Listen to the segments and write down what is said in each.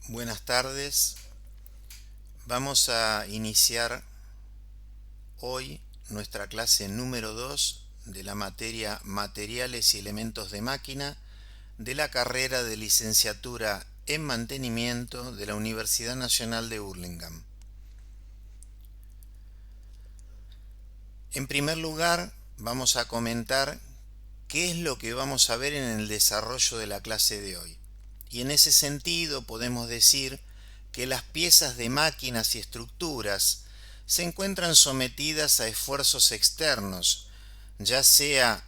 Buenas tardes. Vamos a iniciar hoy nuestra clase número 2 de la materia Materiales y Elementos de Máquina de la carrera de licenciatura en mantenimiento de la Universidad Nacional de Hurlingham. En primer lugar, vamos a comentar qué es lo que vamos a ver en el desarrollo de la clase de hoy. Y en ese sentido podemos decir que las piezas de máquinas y estructuras se encuentran sometidas a esfuerzos externos, ya sea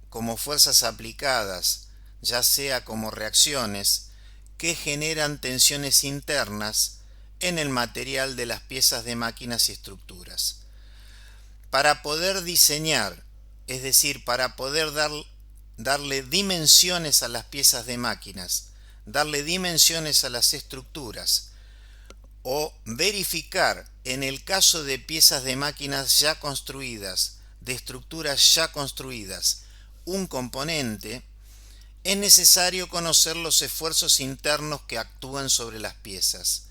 como fuerzas aplicadas, ya sea como reacciones, que generan tensiones internas en el material de las piezas de máquinas y estructuras. Para poder diseñar, es decir, para poder darle dimensiones a las piezas de máquinas, darle dimensiones a las estructuras, o verificar en el caso de piezas de máquinas ya construidas, de estructuras ya construidas, un componente, es necesario conocer los esfuerzos internos que actúan sobre las piezas.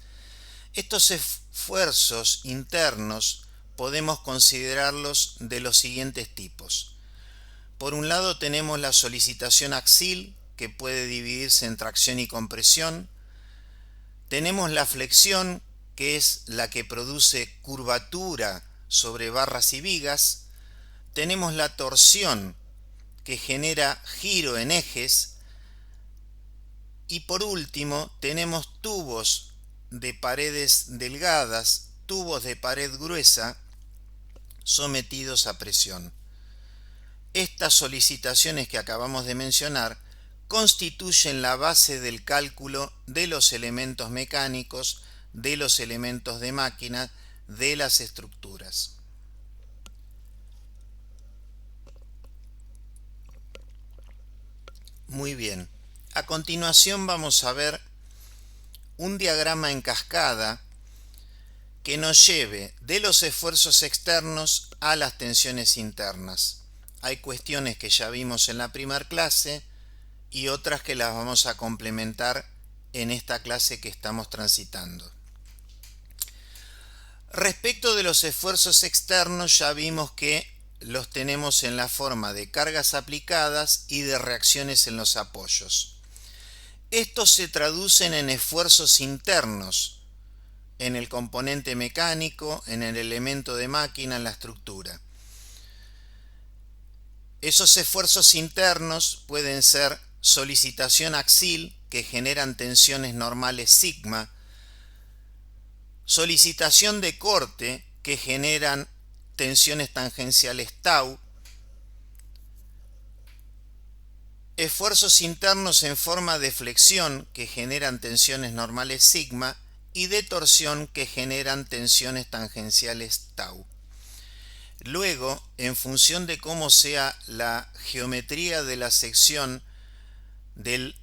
Estos esfuerzos internos podemos considerarlos de los siguientes tipos. Por un lado tenemos la solicitación axil, que puede dividirse en tracción y compresión. Tenemos la flexión, que es la que produce curvatura sobre barras y vigas. Tenemos la torsión, que genera giro en ejes. Y por último, tenemos tubos de paredes delgadas, tubos de pared gruesa, sometidos a presión. Estas solicitaciones que acabamos de mencionar constituyen la base del cálculo de los elementos mecánicos, de los elementos de máquina, de las estructuras. Muy bien. A continuación vamos a ver un diagrama en cascada que nos lleve de los esfuerzos externos a las tensiones internas. Hay cuestiones que ya vimos en la primera clase y otras que las vamos a complementar en esta clase que estamos transitando. Respecto de los esfuerzos externos, ya vimos que los tenemos en la forma de cargas aplicadas y de reacciones en los apoyos. Estos se traducen en esfuerzos internos en el componente mecánico, en el elemento de máquina, en la estructura. Esos esfuerzos internos pueden ser solicitación axil, que generan tensiones normales sigma, solicitación de corte, que generan tensiones tangenciales tau, esfuerzos internos en forma de flexión, que generan tensiones normales sigma, y de torsión, que generan tensiones tangenciales tau. Luego, en función de cómo sea la geometría de la sección del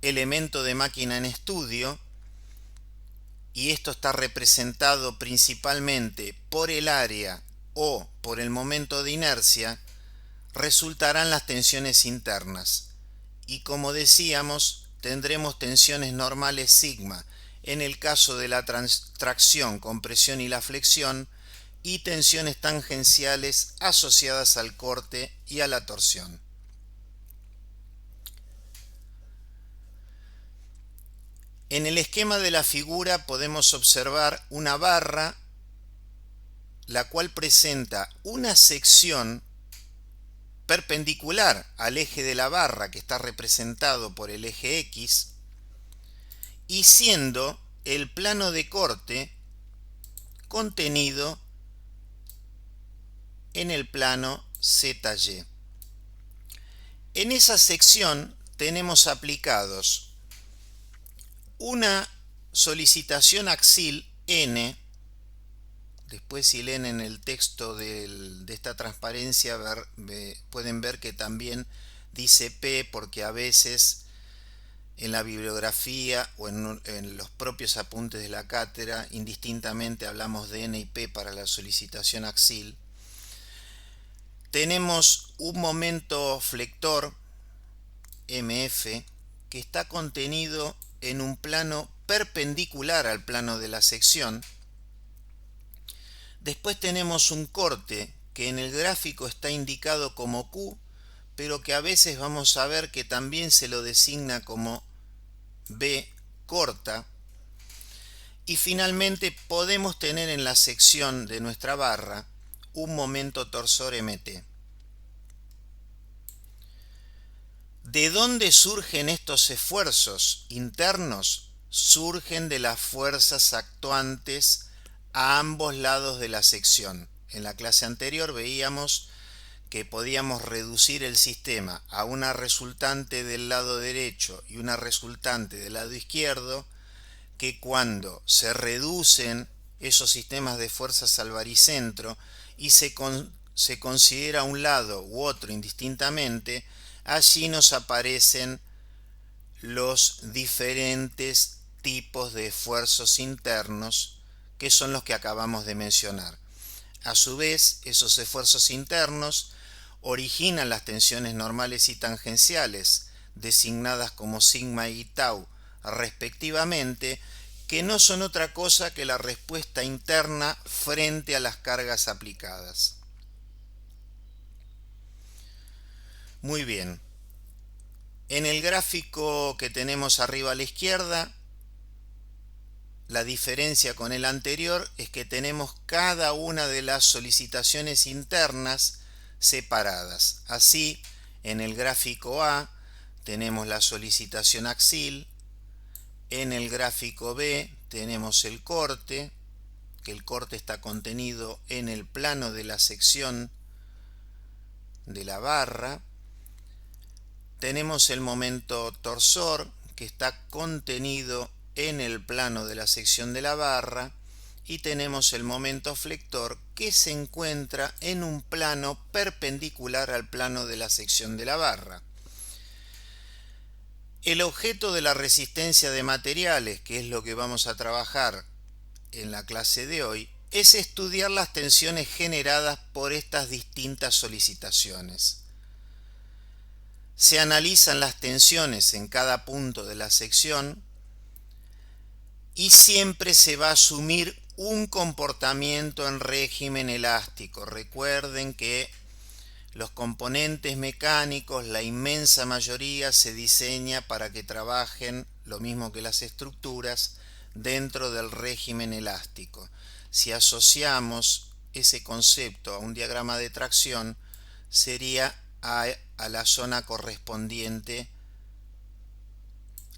elemento de máquina en estudio, y esto está representado principalmente por el área o por el momento de inercia, resultarán las tensiones internas. Y como decíamos, tendremos tensiones normales sigma en el caso de la tracción, compresión y la flexión, y tensiones tangenciales asociadas al corte y a la torsión. En el esquema de la figura podemos observar una barra, la cual presenta una sección perpendicular al eje de la barra, que está representado por el eje X, y siendo el plano de corte contenido en el plano ZY. En esa sección tenemos aplicados una solicitación axil N. Después, si leen en el texto de esta transparencia, pueden ver que también dice P, porque a veces en la bibliografía o en los propios apuntes de la cátedra indistintamente hablamos de N y P para la solicitación axil. Tenemos un momento flector MF que está contenido en un plano perpendicular al plano de la sección. Después tenemos un corte que en el gráfico está indicado como Q, pero que a veces vamos a ver que también se lo designa como B corta. Y finalmente podemos tener en la sección de nuestra barra un momento torsor MT. ¿De dónde surgen estos esfuerzos internos? Surgen de las fuerzas actuantes a ambos lados de la sección. En la clase anterior veíamos que podíamos reducir el sistema a una resultante del lado derecho y una resultante del lado izquierdo, que cuando se reducen esos sistemas de fuerzas al baricentro y se considera un lado u otro indistintamente, allí nos aparecen los diferentes tipos de esfuerzos internos, que son los que acabamos de mencionar. A su vez, esos esfuerzos internos originan las tensiones normales y tangenciales, designadas como sigma y tau respectivamente, que no son otra cosa que la respuesta interna frente a las cargas aplicadas. Muy bien. En el gráfico que tenemos arriba a la izquierda, la diferencia con el anterior es que tenemos cada una de las solicitaciones internas separadas. Así, en el gráfico A tenemos la solicitación axil, en el gráfico B tenemos el corte, que el corte está contenido en el plano de la sección de la barra. Tenemos el momento torsor, que está contenido en el plano de la sección de la barra, y tenemos el momento flector, que se encuentra en un plano perpendicular al plano de la sección de la barra. El objeto de la resistencia de materiales, que es lo que vamos a trabajar en la clase de hoy, es estudiar las tensiones generadas por estas distintas solicitaciones. Se analizan las tensiones en cada punto de la sección y siempre se va a asumir un comportamiento en régimen elástico. Recuerden que los componentes mecánicos, la inmensa mayoría, se diseña para que trabajen, lo mismo que las estructuras, dentro del régimen elástico. Si asociamos ese concepto a un diagrama de tracción, sería a la zona correspondiente,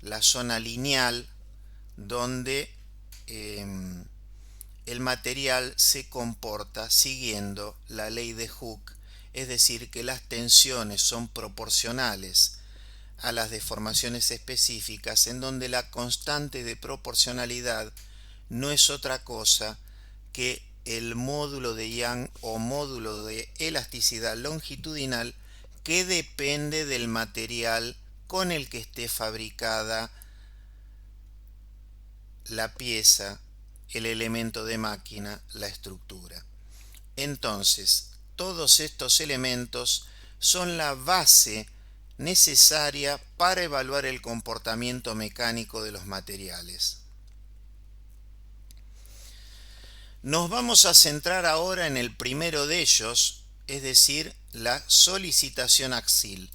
la zona lineal, donde el material se comporta siguiendo la ley de Hooke, es decir, que las tensiones son proporcionales a las deformaciones específicas, en donde la constante de proporcionalidad no es otra cosa que el módulo de Young o módulo de elasticidad longitudinal, que depende del material con el que esté fabricada la pieza, el elemento de máquina, la estructura. Entonces, todos estos elementos son la base necesaria para evaluar el comportamiento mecánico de los materiales. Nos vamos a centrar ahora en el primero de ellos, es decir, la solicitación axil.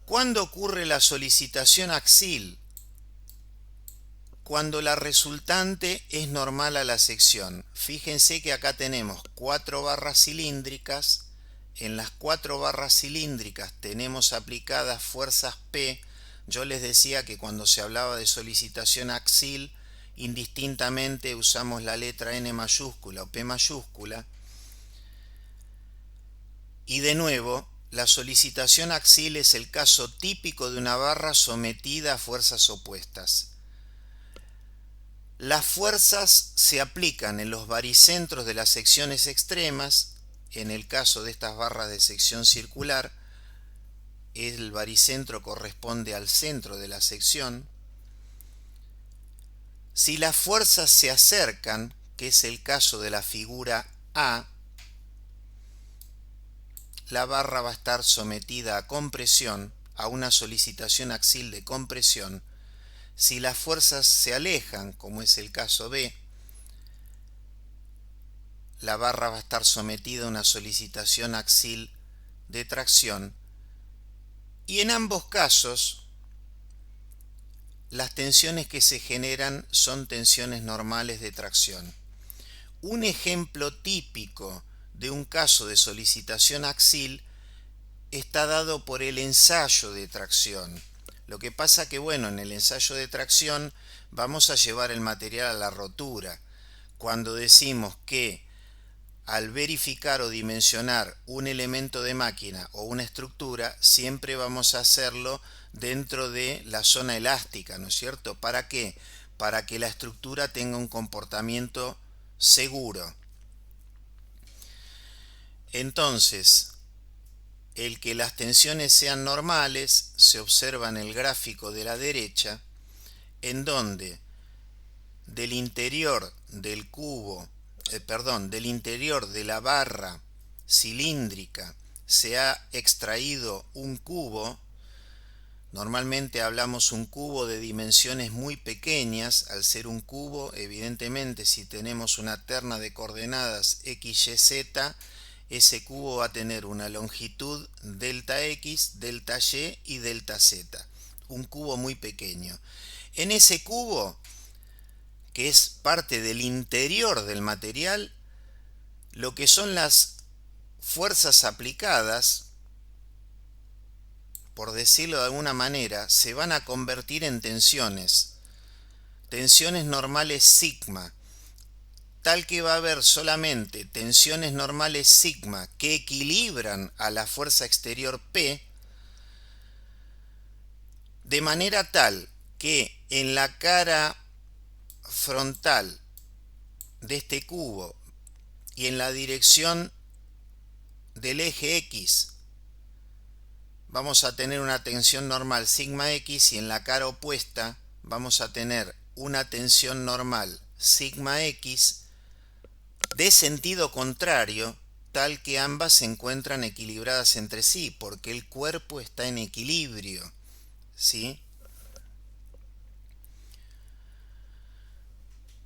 ¿Cuándo ocurre la solicitación axil? Cuando la resultante es normal a la sección. Fíjense que acá tenemos 4 barras cilíndricas. En las 4 barras cilíndricas tenemos aplicadas fuerzas P. Yo les decía que cuando se hablaba de solicitación axil, indistintamente usamos la letra N mayúscula o P mayúscula. Y de nuevo, la solicitación axil es el caso típico de una barra sometida a fuerzas opuestas. Las fuerzas se aplican en los baricentros de las secciones extremas. En el caso de estas barras de sección circular, el baricentro corresponde al centro de la sección. Si las fuerzas se acercan, que es el caso de la figura A, la barra va a estar sometida a compresión a una solicitación axial de compresión, si las fuerzas se alejan, como es el caso B, la barra va a estar sometida a una solicitación axial de tracción, y en ambos casos las tensiones que se generan son tensiones normales de tracción. Un ejemplo típico de un caso de solicitación axial está dado por el ensayo de tracción. Lo que pasa que, bueno, en el ensayo de tracción vamos a llevar el material a la rotura. Cuando decimos que al verificar o dimensionar un elemento de máquina o una estructura, siempre vamos a hacerlo dentro de la zona elástica, ¿no es cierto? ¿Para qué? Para que la estructura tenga un comportamiento seguro. Entonces, el que las tensiones sean normales se observa en el gráfico de la derecha, en donde del interior del cubo, del interior de la barra cilíndrica se ha extraído un cubo. Normalmente hablamos un cubo de dimensiones muy pequeñas. Al ser un cubo, evidentemente, si tenemos una terna de coordenadas x, y, z, ese cubo va a tener una longitud delta x, delta y y delta z. Un cubo muy pequeño. En ese cubo, que es parte del interior del material, lo que son las fuerzas aplicadas, por decirlo de alguna manera, se van a convertir en tensiones normales sigma, tal que va a haber solamente tensiones normales sigma que equilibran a la fuerza exterior P, de manera tal que en la cara frontal de este cubo y en la dirección del eje X vamos a tener una tensión normal sigma X, y en la cara opuesta vamos a tener una tensión normal sigma X de sentido contrario, tal que ambas se encuentran equilibradas entre sí, porque el cuerpo está en equilibrio, ¿sí?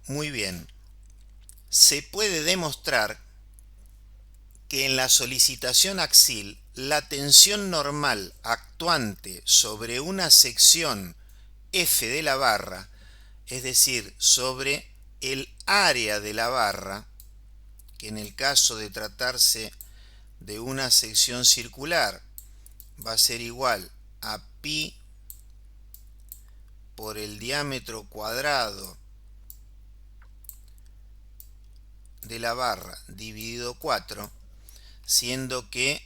Muy bien. Se puede demostrar que en la solicitación axial la tensión normal actuante sobre una sección F de la barra, es decir, sobre el área de la barra, que en el caso de tratarse de una sección circular va a ser igual a pi por el diámetro cuadrado de la barra dividido 4, siendo que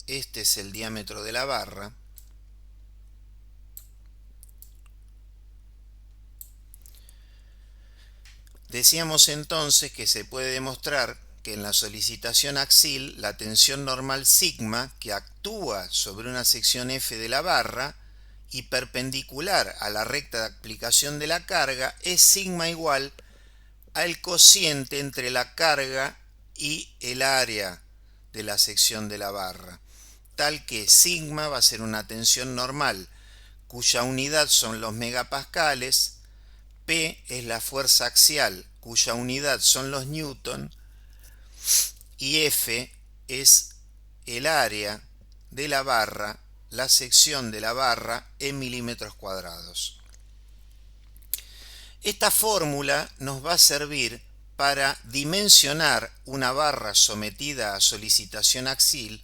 este es el diámetro de la barra. Decíamos entonces que se puede demostrar que en la solicitación axial la tensión normal sigma, que actúa sobre una sección F de la barra y perpendicular a la recta de aplicación de la carga, es sigma igual al cociente entre la carga y el área de la sección de la barra, tal que sigma va a ser una tensión normal cuya unidad son los megapascales, P es la fuerza axial cuya unidad son los newton, y F es el área de la barra, la sección de la barra en milímetros cuadrados. Esta fórmula nos va a servir para dimensionar una barra sometida a solicitación axial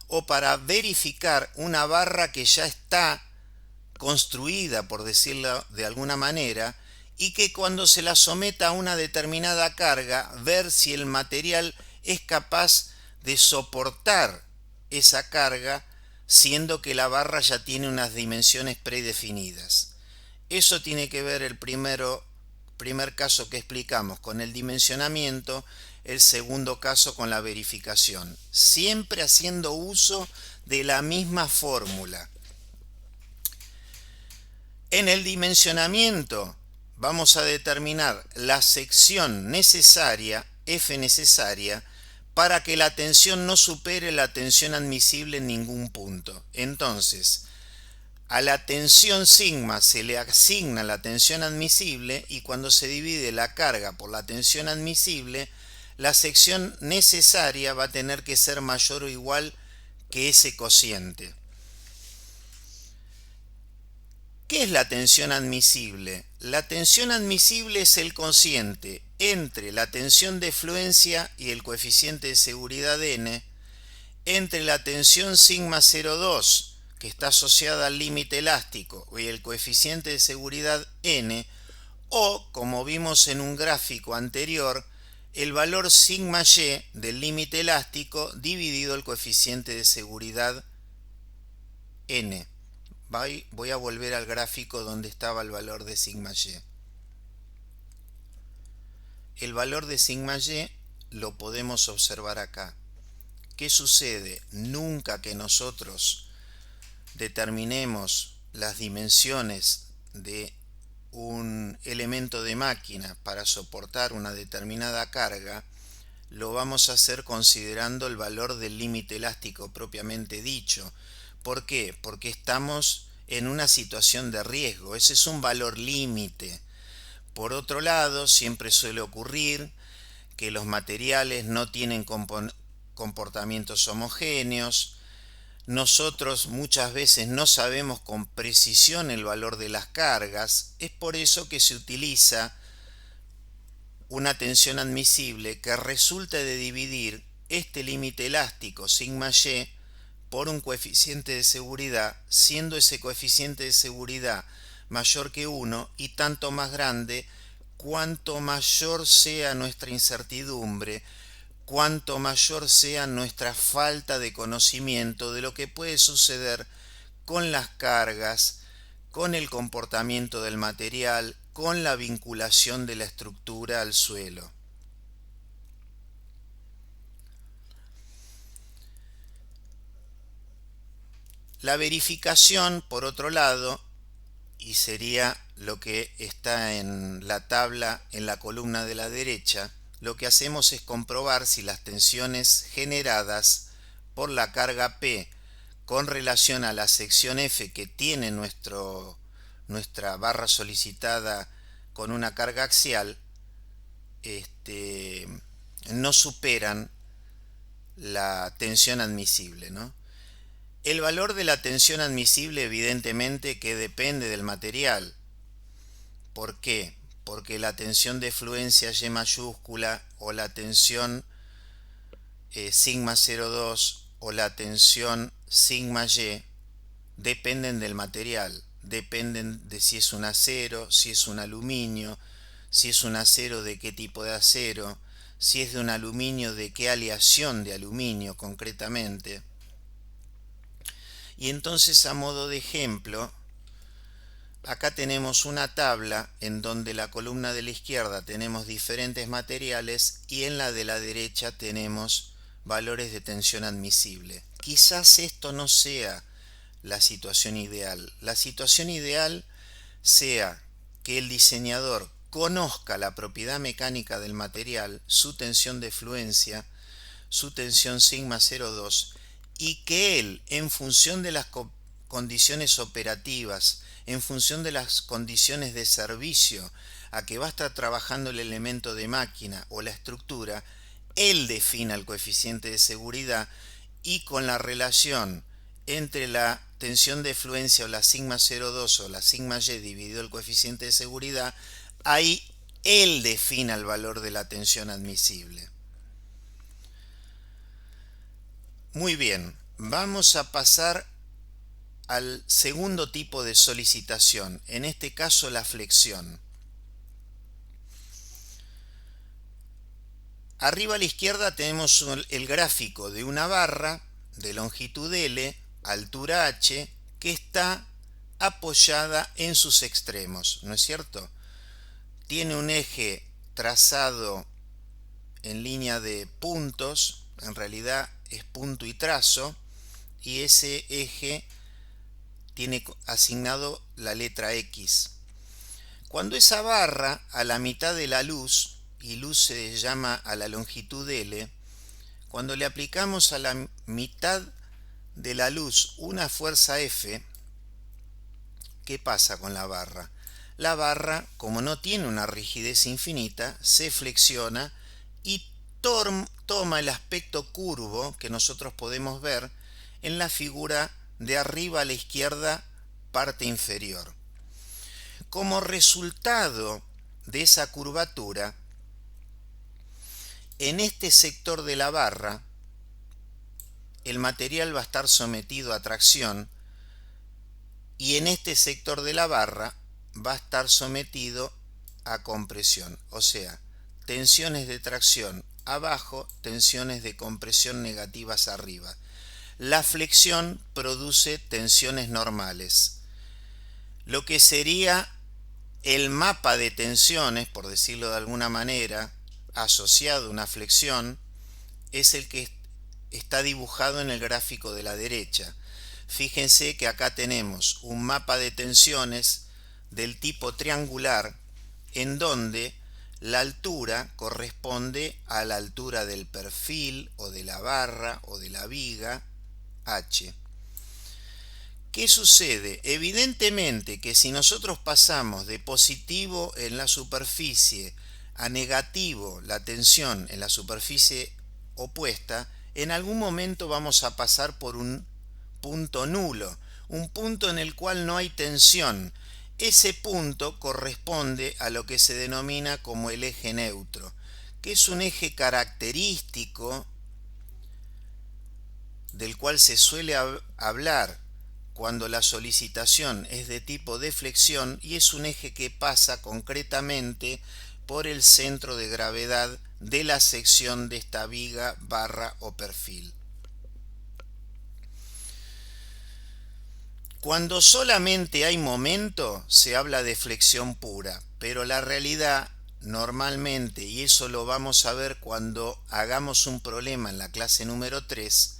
o para verificar una barra que ya está construida, por decirlo de alguna manera, y que cuando se la someta a una determinada carga, ver si el material es capaz de soportar esa carga, siendo que la barra ya tiene unas dimensiones predefinidas. Eso tiene que ver el primer caso que explicamos con el dimensionamiento, el segundo caso con la verificación, siempre haciendo uso de la misma fórmula. En el dimensionamiento vamos a determinar la sección necesaria, F necesaria, para que la tensión no supere la tensión admisible en ningún punto. Entonces, a la tensión sigma se le asigna la tensión admisible y cuando se divide la carga por la tensión admisible, la sección necesaria va a tener que ser mayor o igual que ese cociente. ¿Qué es la tensión admisible? La tensión admisible es el cociente entre la tensión de fluencia y el coeficiente de seguridad n, entre la tensión sigma 0,2, que está asociada al límite elástico, y el coeficiente de seguridad n, o, como vimos en un gráfico anterior, el valor sigma y del límite elástico dividido el coeficiente de seguridad n. Voy a volver al gráfico donde estaba el valor de sigma y. El valor de sigma y lo podemos observar acá. ¿Qué sucede? Nunca que nosotros determinemos las dimensiones de un elemento de máquina para soportar una determinada carga, lo vamos a hacer considerando el valor del límite elástico propiamente dicho. ¿Por qué? Porque estamos en una situación de riesgo. Ese es un valor límite. Por otro lado, siempre suele ocurrir que los materiales no tienen comportamientos homogéneos. Nosotros muchas veces no sabemos con precisión el valor de las cargas. Es por eso que se utiliza una tensión admisible que resulta de dividir este límite elástico sigma y por un coeficiente de seguridad, siendo ese coeficiente de seguridad mayor que 1 y tanto más grande cuanto mayor sea nuestra incertidumbre, cuanto mayor sea nuestra falta de conocimiento de lo que puede suceder con las cargas, con el comportamiento del material, con la vinculación de la estructura al suelo. La verificación, por otro lado, y sería lo que está en la tabla en la columna de la derecha, lo que hacemos es comprobar si las tensiones generadas por la carga P con relación a la sección F que tiene nuestra barra solicitada con una carga axial no superan la tensión admisible, ¿no? El valor de la tensión admisible evidentemente que depende del material. ¿Por qué? Porque la tensión de fluencia Y mayúscula o la tensión sigma 0,2 o la tensión sigma Y dependen del material, dependen de si es un acero, si es un aluminio, si es un acero de qué tipo de acero, si es de un aluminio de qué aleación de aluminio concretamente. Y entonces, a modo de ejemplo, acá tenemos una tabla en donde la columna de la izquierda tenemos diferentes materiales y en la de la derecha tenemos valores de tensión admisible. Quizás esto no sea la situación ideal. La situación ideal sea que el diseñador conozca la propiedad mecánica del material, su tensión de fluencia, su tensión sigma 0,2 y que él, en función de las condiciones operativas, en función de las condiciones de servicio a que va a estar trabajando el elemento de máquina o la estructura, él defina el coeficiente de seguridad y con la relación entre la tensión de fluencia o la sigma 0,2 o la sigma y dividido el coeficiente de seguridad, ahí él defina el valor de la tensión admisible. Muy bien, vamos a pasar al segundo tipo de solicitación, en este caso la flexión. Arriba a la izquierda tenemos el gráfico de una barra de longitud L, altura H, que está apoyada en sus extremos, ¿no es cierto? Tiene un eje trazado en línea de puntos, en realidad es punto y trazo, y ese eje tiene asignado la letra X. Cuando esa barra a la mitad de la luz, y luz se llama a la longitud L, Cuando le aplicamos a la mitad de la luz una fuerza F, ¿qué pasa con la barra? La barra, como no tiene una rigidez infinita, se flexiona y toma el aspecto curvo que nosotros podemos ver en la figura de arriba a la izquierda, parte inferior. Como resultado de esa curvatura, en este sector de la barra, el material va a estar sometido a tracción y en este sector de la barra va a estar sometido a compresión, o sea, tensiones de tracción abajo, tensiones de compresión negativas arriba. La flexión produce tensiones normales. Lo que sería el mapa de tensiones, por decirlo de alguna manera, asociado a una flexión, es el que está dibujado en el gráfico de la derecha. Fíjense que acá tenemos un mapa de tensiones del tipo triangular en donde la altura corresponde a la altura del perfil o de la barra o de la viga H. ¿Qué sucede? Evidentemente que si nosotros pasamos de positivo en la superficie a negativo la tensión en la superficie opuesta, en algún momento vamos a pasar por un punto nulo, un punto en el cual no hay tensión. Ese punto corresponde a lo que se denomina como el eje neutro, que es un eje característico del cual se suele hablar cuando la solicitación es de tipo de flexión y es un eje que pasa concretamente por el centro de gravedad de la sección de esta viga, barra o perfil. Cuando solamente hay momento, se habla de flexión pura, pero la realidad normalmente, y eso lo vamos a ver cuando hagamos un problema en la clase número 3,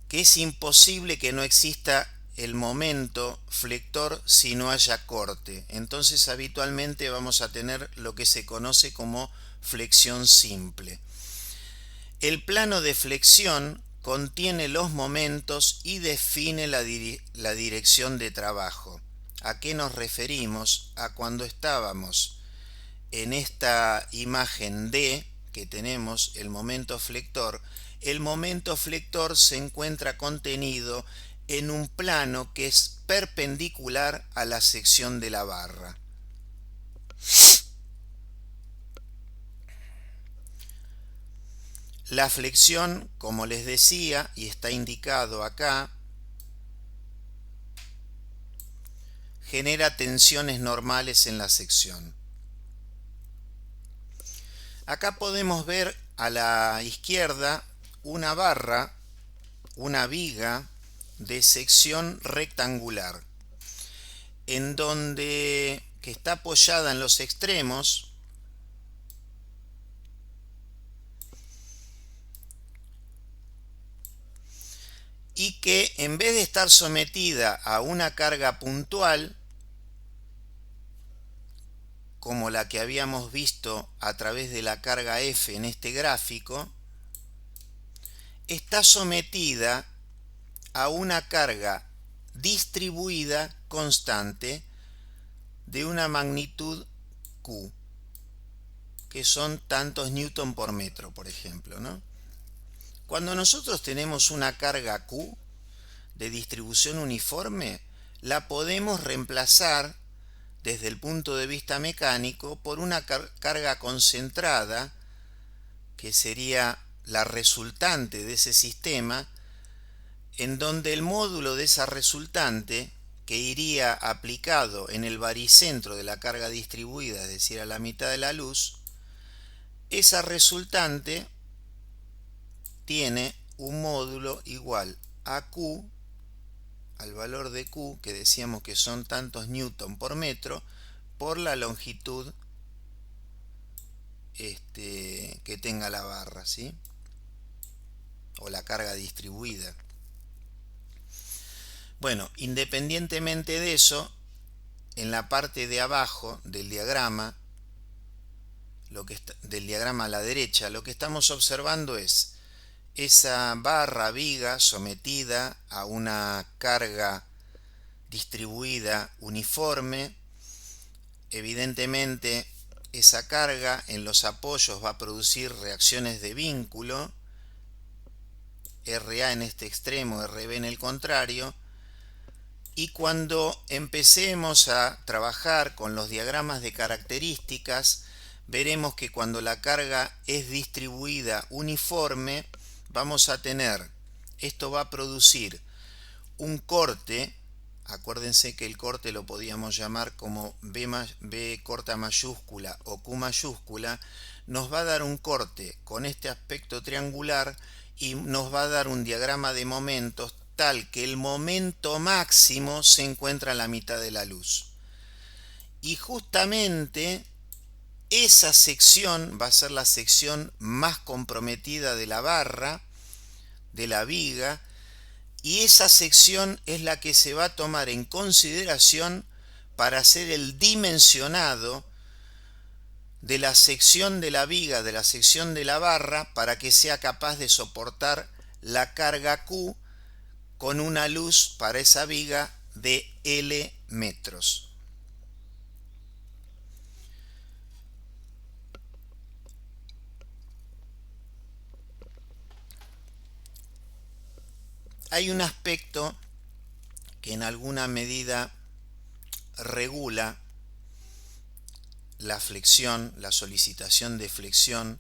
que es imposible que no exista el momento flector si no haya corte. Entonces habitualmente vamos a tener lo que se conoce como flexión simple. El plano de flexión contiene los momentos y define la dirección de trabajo. ¿A qué nos referimos? A cuando estábamos en esta imagen D, que tenemos el momento flector se encuentra contenido en un plano que es perpendicular a la sección de la barra. La flexión, como les decía, y está indicado acá, genera tensiones normales en la sección. Acá podemos ver a la izquierda una barra, una viga de sección rectangular, en donde que está apoyada en los extremos y que en vez de estar sometida a una carga puntual, como la que habíamos visto a través de la carga F en este gráfico, está sometida a una carga distribuida constante de una magnitud Q, que son tantos newton por metro, por ejemplo, ¿no? Cuando nosotros tenemos una carga Q de distribución uniforme, la podemos reemplazar desde el punto de vista mecánico por una carga concentrada, que sería la resultante de ese sistema, en donde el módulo de esa resultante, que iría aplicado en el baricentro de la carga distribuida, es decir, a la mitad de la luz, esa resultante tiene un módulo igual a Q, al valor de Q, que decíamos que son tantos newton por metro, por la longitud que tenga la barra, ¿sí? O la carga distribuida. Bueno, independientemente de eso, en la parte de abajo del diagrama, del diagrama a la derecha, lo que estamos observando es esa barra viga sometida a una carga distribuida uniforme. Evidentemente, esa carga en los apoyos va a producir reacciones de vínculo, RA en este extremo, RB en el contrario, y cuando empecemos a trabajar con los diagramas de características, veremos que cuando la carga es distribuida uniforme, vamos a tener, esto va a producir un corte. Acuérdense que el corte lo podíamos llamar como B corta mayúscula o Q mayúscula. Nos va a dar un corte con este aspecto triangular y nos va a dar un diagrama de momentos tal que el momento máximo se encuentra a la mitad de la luz. Y justamente esa sección va a ser la sección más comprometida de la barra, de la viga, y esa sección es la que se va a tomar en consideración para hacer el dimensionado de la sección de la viga, de la sección de la barra, para que sea capaz de soportar la carga Q con una luz para esa viga de L metros. Hay un aspecto que en alguna medida regula la flexión, la solicitación de flexión,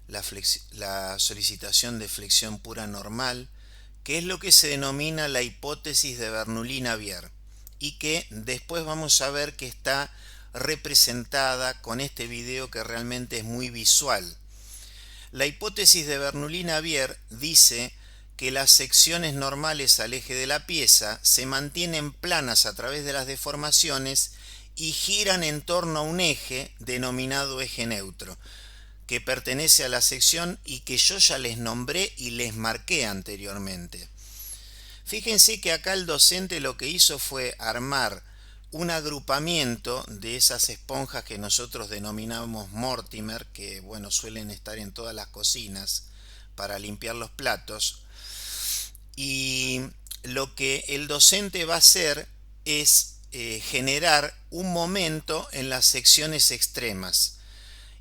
la solicitación de flexión pura normal, que es lo que se denomina la hipótesis de Bernoulli-Navier, y que después vamos a ver que está representada con este video que realmente es muy visual. La hipótesis de Bernoulli-Navier dice que las secciones normales al eje de la pieza se mantienen planas a través de las deformaciones y giran en torno a un eje denominado eje neutro, que pertenece a la sección y que yo ya les nombré y les marqué anteriormente. Fíjense que acá el docente lo que hizo fue armar un agrupamiento de esas esponjas que nosotros denominamos Mortimer, que bueno, suelen estar en todas las cocinas para limpiar los platos, y lo que el docente va a hacer es generar un momento en las secciones extremas.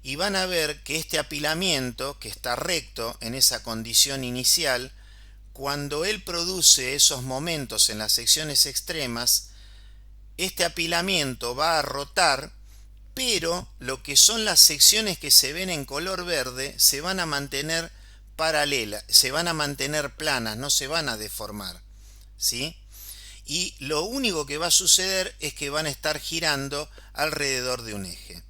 Y van a ver que este apilamiento, que está recto en esa condición inicial, cuando él produce esos momentos en las secciones extremas, este apilamiento va a rotar, pero lo que son las secciones que se ven en color verde se van a mantener paralelas, se van a mantener planas, no se van a deformar, ¿sí? Y lo único que va a suceder es que van a estar girando alrededor de un eje.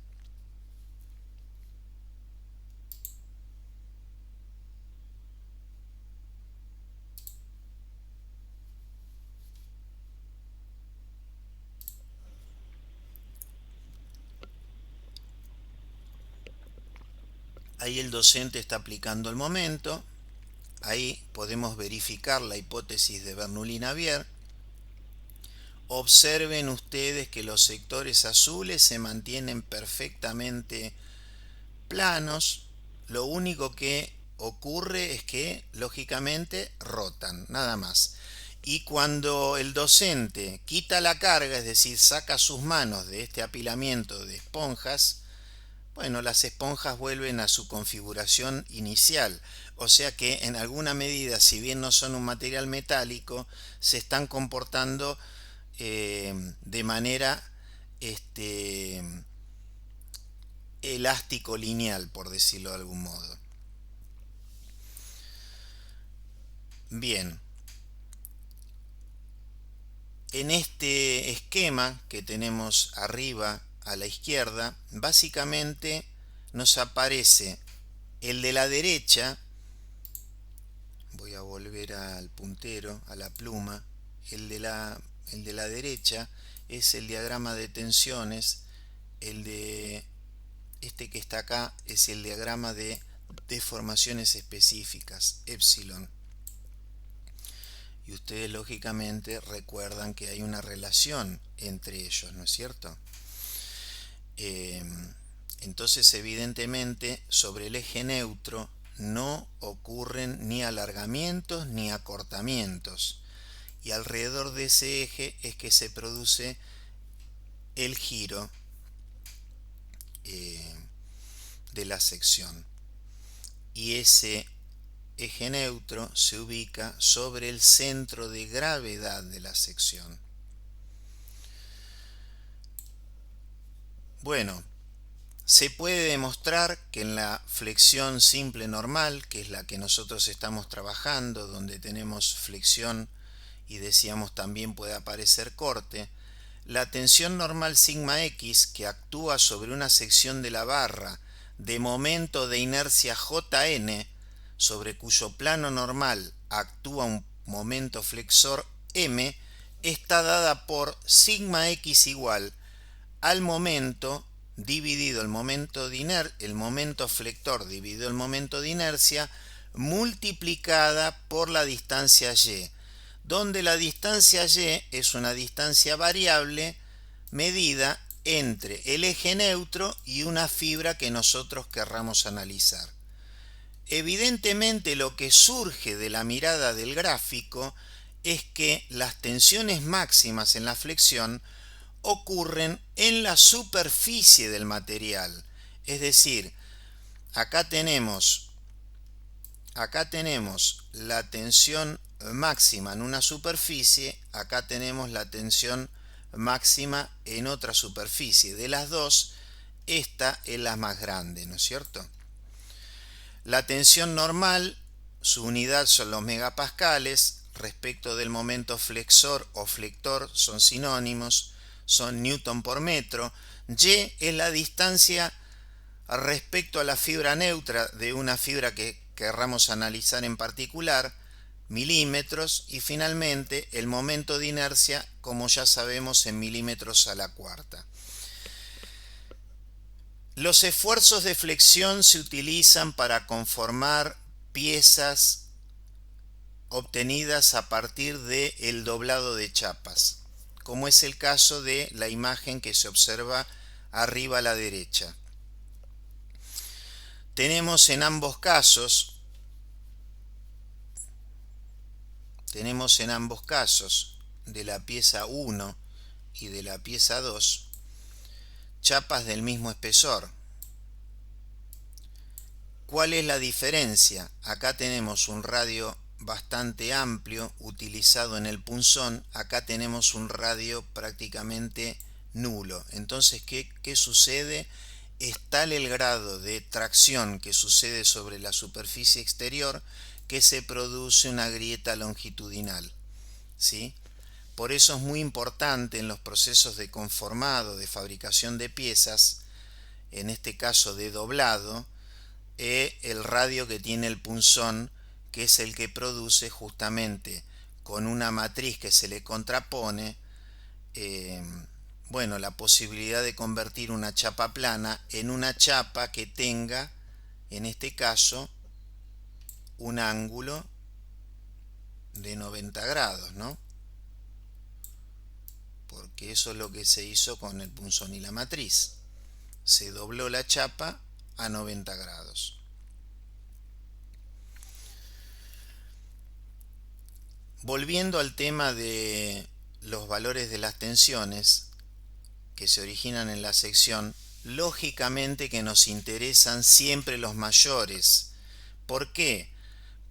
Ahí el docente está aplicando el momento. Ahí podemos verificar la hipótesis de Bernoulli-Navier. Observen ustedes que los sectores azules se mantienen perfectamente planos. Lo único que ocurre es que, lógicamente, rotan, nada más. Y cuando el docente quita la carga, es decir, saca sus manos de este apilamiento de esponjas, bueno, las esponjas vuelven a su configuración inicial, o sea que en alguna medida, si bien no son un material metálico, se están comportando de manera elástico lineal, por decirlo de algún modo. Bien, en este esquema que tenemos arriba a la izquierda, básicamente nos aparece el de la derecha. Voy a volver al puntero, a la pluma. El de la derecha es el diagrama de tensiones. El de este que está acá es el diagrama de deformaciones específicas, epsilon. Y ustedes lógicamente recuerdan que hay una relación entre ellos, ¿no es cierto? Entonces, evidentemente, sobre el eje neutro no ocurren ni alargamientos ni acortamientos. Y alrededor de ese eje es que se produce el giro de la sección. Y ese eje neutro se ubica sobre el centro de gravedad de la sección. Bueno, se puede demostrar que en la flexión simple normal, que es la que nosotros estamos trabajando, donde tenemos flexión y decíamos también puede aparecer corte, la tensión normal sigma x que actúa sobre una sección de la barra de momento de inercia Jn, sobre cuyo plano normal actúa un momento flexor m, está dada por sigma x igual al momento dividido el momento flector dividido el momento de inercia multiplicada por la distancia y, donde la distancia y es una distancia variable medida entre el eje neutro y una fibra que nosotros querramos analizar. Evidentemente, lo que surge de la mirada del gráfico es que las tensiones máximas en la flexión ocurren en la superficie del material. Es decir, acá tenemos la tensión máxima en una superficie, acá tenemos la tensión máxima en otra superficie. De las dos, esta es la más grande, ¿no es cierto? La tensión normal, su unidad son los megapascales, respecto del momento flexor o flector son sinónimos, son newton por metro. Y es la distancia respecto a la fibra neutra de una fibra que querramos analizar en particular, milímetros, y finalmente el momento de inercia, como ya sabemos, en milímetros a la cuarta. Los esfuerzos de flexión se utilizan para conformar piezas obtenidas a partir del doblado de chapas, como es el caso de la imagen que se observa arriba a la derecha. Tenemos en ambos casos de la pieza 1 y de la pieza 2 chapas del mismo espesor. ¿Cuál es la diferencia? Acá tenemos un radio bastante amplio utilizado en el punzón, acá tenemos un radio prácticamente nulo. Entonces, ¿qué sucede? Es tal el grado de tracción que sucede sobre la superficie exterior que se produce una grieta longitudinal, ¿sí? Por eso es muy importante en los procesos de conformado, de fabricación de piezas, en este caso de doblado, el radio que tiene el punzón, que es el que produce justamente con una matriz que se le contrapone, la posibilidad de convertir una chapa plana en una chapa que tenga, en este caso, un ángulo de 90 grados, ¿no? Porque eso es lo que se hizo con el punzón y la matriz. Se dobló la chapa a 90 grados. Volviendo al tema de los valores de las tensiones que se originan en la sección, lógicamente que nos interesan siempre los mayores. ¿Por qué?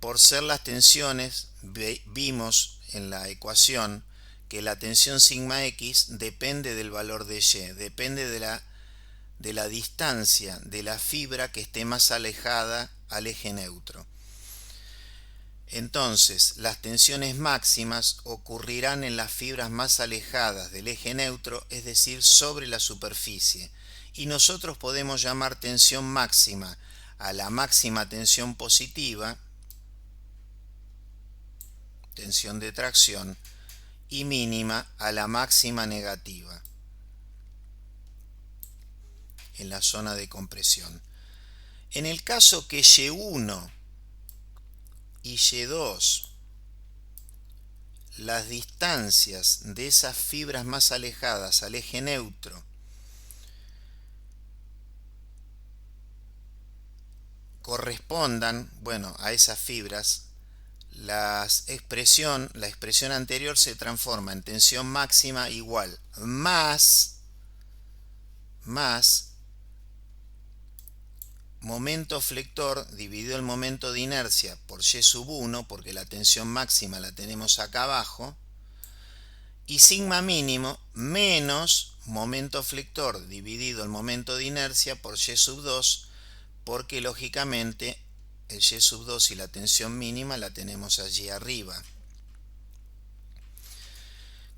Por ser las tensiones, vimos en la ecuación que la tensión sigma x depende del valor de y, depende de la distancia de la fibra que esté más alejada al eje neutro. Entonces, las tensiones máximas ocurrirán en las fibras más alejadas del eje neutro, es decir, sobre la superficie. Y nosotros podemos llamar tensión máxima a la máxima tensión positiva, tensión de tracción, y mínima a la máxima negativa en la zona de compresión. En el caso que Y1 y Y2, las distancias de esas fibras más alejadas al eje neutro correspondan, bueno, a esas fibras, la expresión anterior se transforma en tensión máxima igual más momento flector dividido el momento de inercia por y sub 1, porque la tensión máxima la tenemos acá abajo, y sigma mínimo menos momento flector dividido el momento de inercia por y sub 2, porque lógicamente el y sub 2 y la tensión mínima la tenemos allí arriba.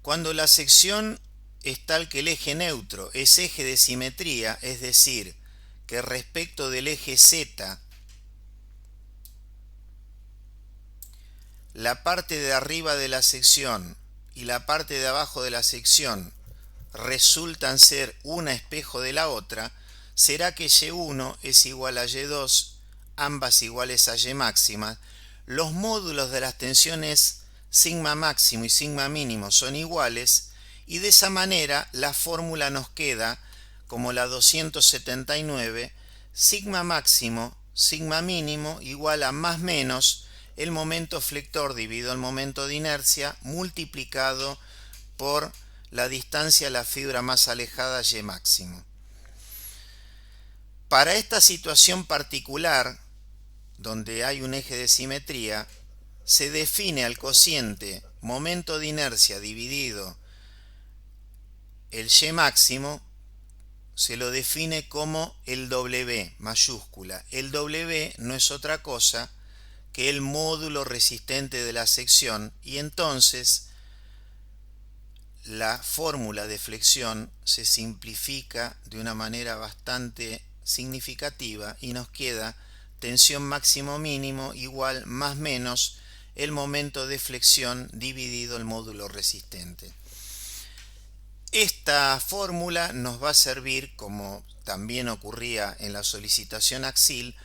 Cuando la sección es tal que el eje neutro es eje de simetría, es decir, que respecto del eje Z, la parte de arriba de la sección y la parte de abajo de la sección resultan ser una espejo de la otra, será que Y1 es igual a Y2, ambas iguales a Y máxima. Los módulos de las tensiones sigma máximo y sigma mínimo son iguales, y de esa manera la fórmula nos queda como la 279, sigma máximo, sigma mínimo igual a más menos el momento flector dividido el momento de inercia multiplicado por la distancia a la fibra más alejada Y máximo. Para esta situación particular, donde hay un eje de simetría, se define al cociente momento de inercia dividido el Y máximo, se lo define como el W mayúscula. El W no es otra cosa que el módulo resistente de la sección, y entonces la fórmula de flexión se simplifica de una manera bastante significativa y nos queda tensión máximo mínimo igual más menos el momento de flexión dividido el módulo resistente. Esta fórmula nos va a servir, como también ocurría en la solicitación AXIL,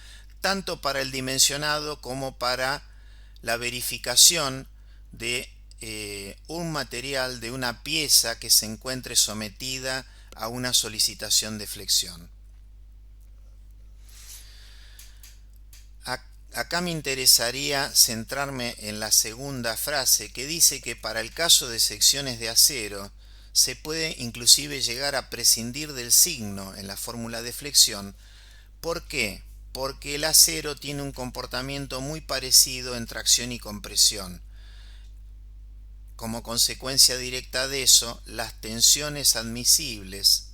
tanto para el dimensionado como para la verificación de un material, de una pieza que se encuentre sometida a una solicitación de flexión. Acá me interesaría centrarme en la segunda frase, que dice que para el caso de secciones de acero se puede inclusive llegar a prescindir del signo en la fórmula de flexión. ¿Por qué? Porque el acero tiene un comportamiento muy parecido en tracción y compresión. Como consecuencia directa de eso, las tensiones admisibles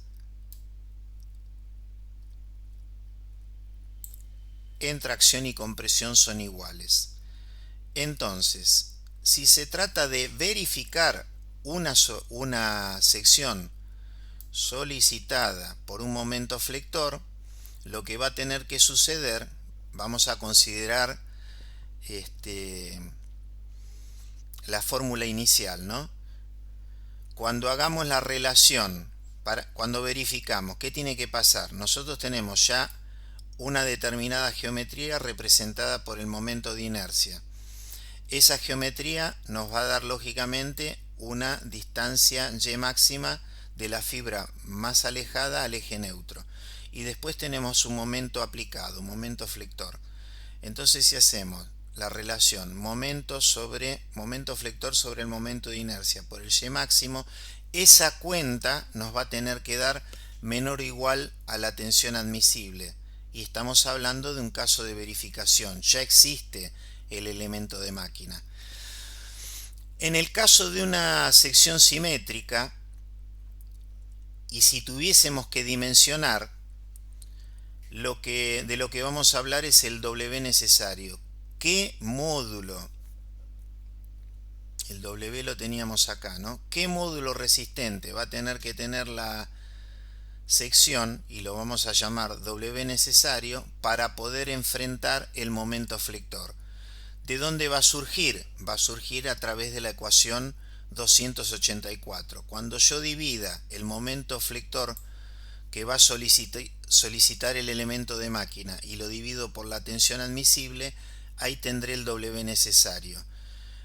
en tracción y compresión son iguales. Entonces, si se trata de verificar una sección solicitada por un momento flector, lo que va a tener que suceder, vamos a considerar la fórmula inicial, ¿no? Cuando hagamos la relación, cuando verificamos, ¿qué tiene que pasar? Nosotros tenemos ya una determinada geometría representada por el momento de inercia. Esa geometría nos va a dar lógicamente una distancia Y máxima de la fibra más alejada al eje neutro. Y después tenemos un momento aplicado, un momento flector. Entonces, si hacemos la relación momento flector sobre el momento de inercia por el Y máximo, esa cuenta nos va a tener que dar menor o igual a la tensión admisible. Y estamos hablando de un caso de verificación. Ya existe el elemento de máquina. En el caso de una sección simétrica, y si tuviésemos que dimensionar, de lo que vamos a hablar es el W necesario. ¿Qué módulo? El W lo teníamos acá, ¿no? ¿Qué módulo resistente va a tener que tener la sección, y lo vamos a llamar W necesario, para poder enfrentar el momento flector? ¿De dónde va a surgir? Va a surgir a través de la ecuación 284. Cuando yo divida el momento flector que va a solicitar el elemento de máquina y lo divido por la tensión admisible, ahí tendré el W necesario.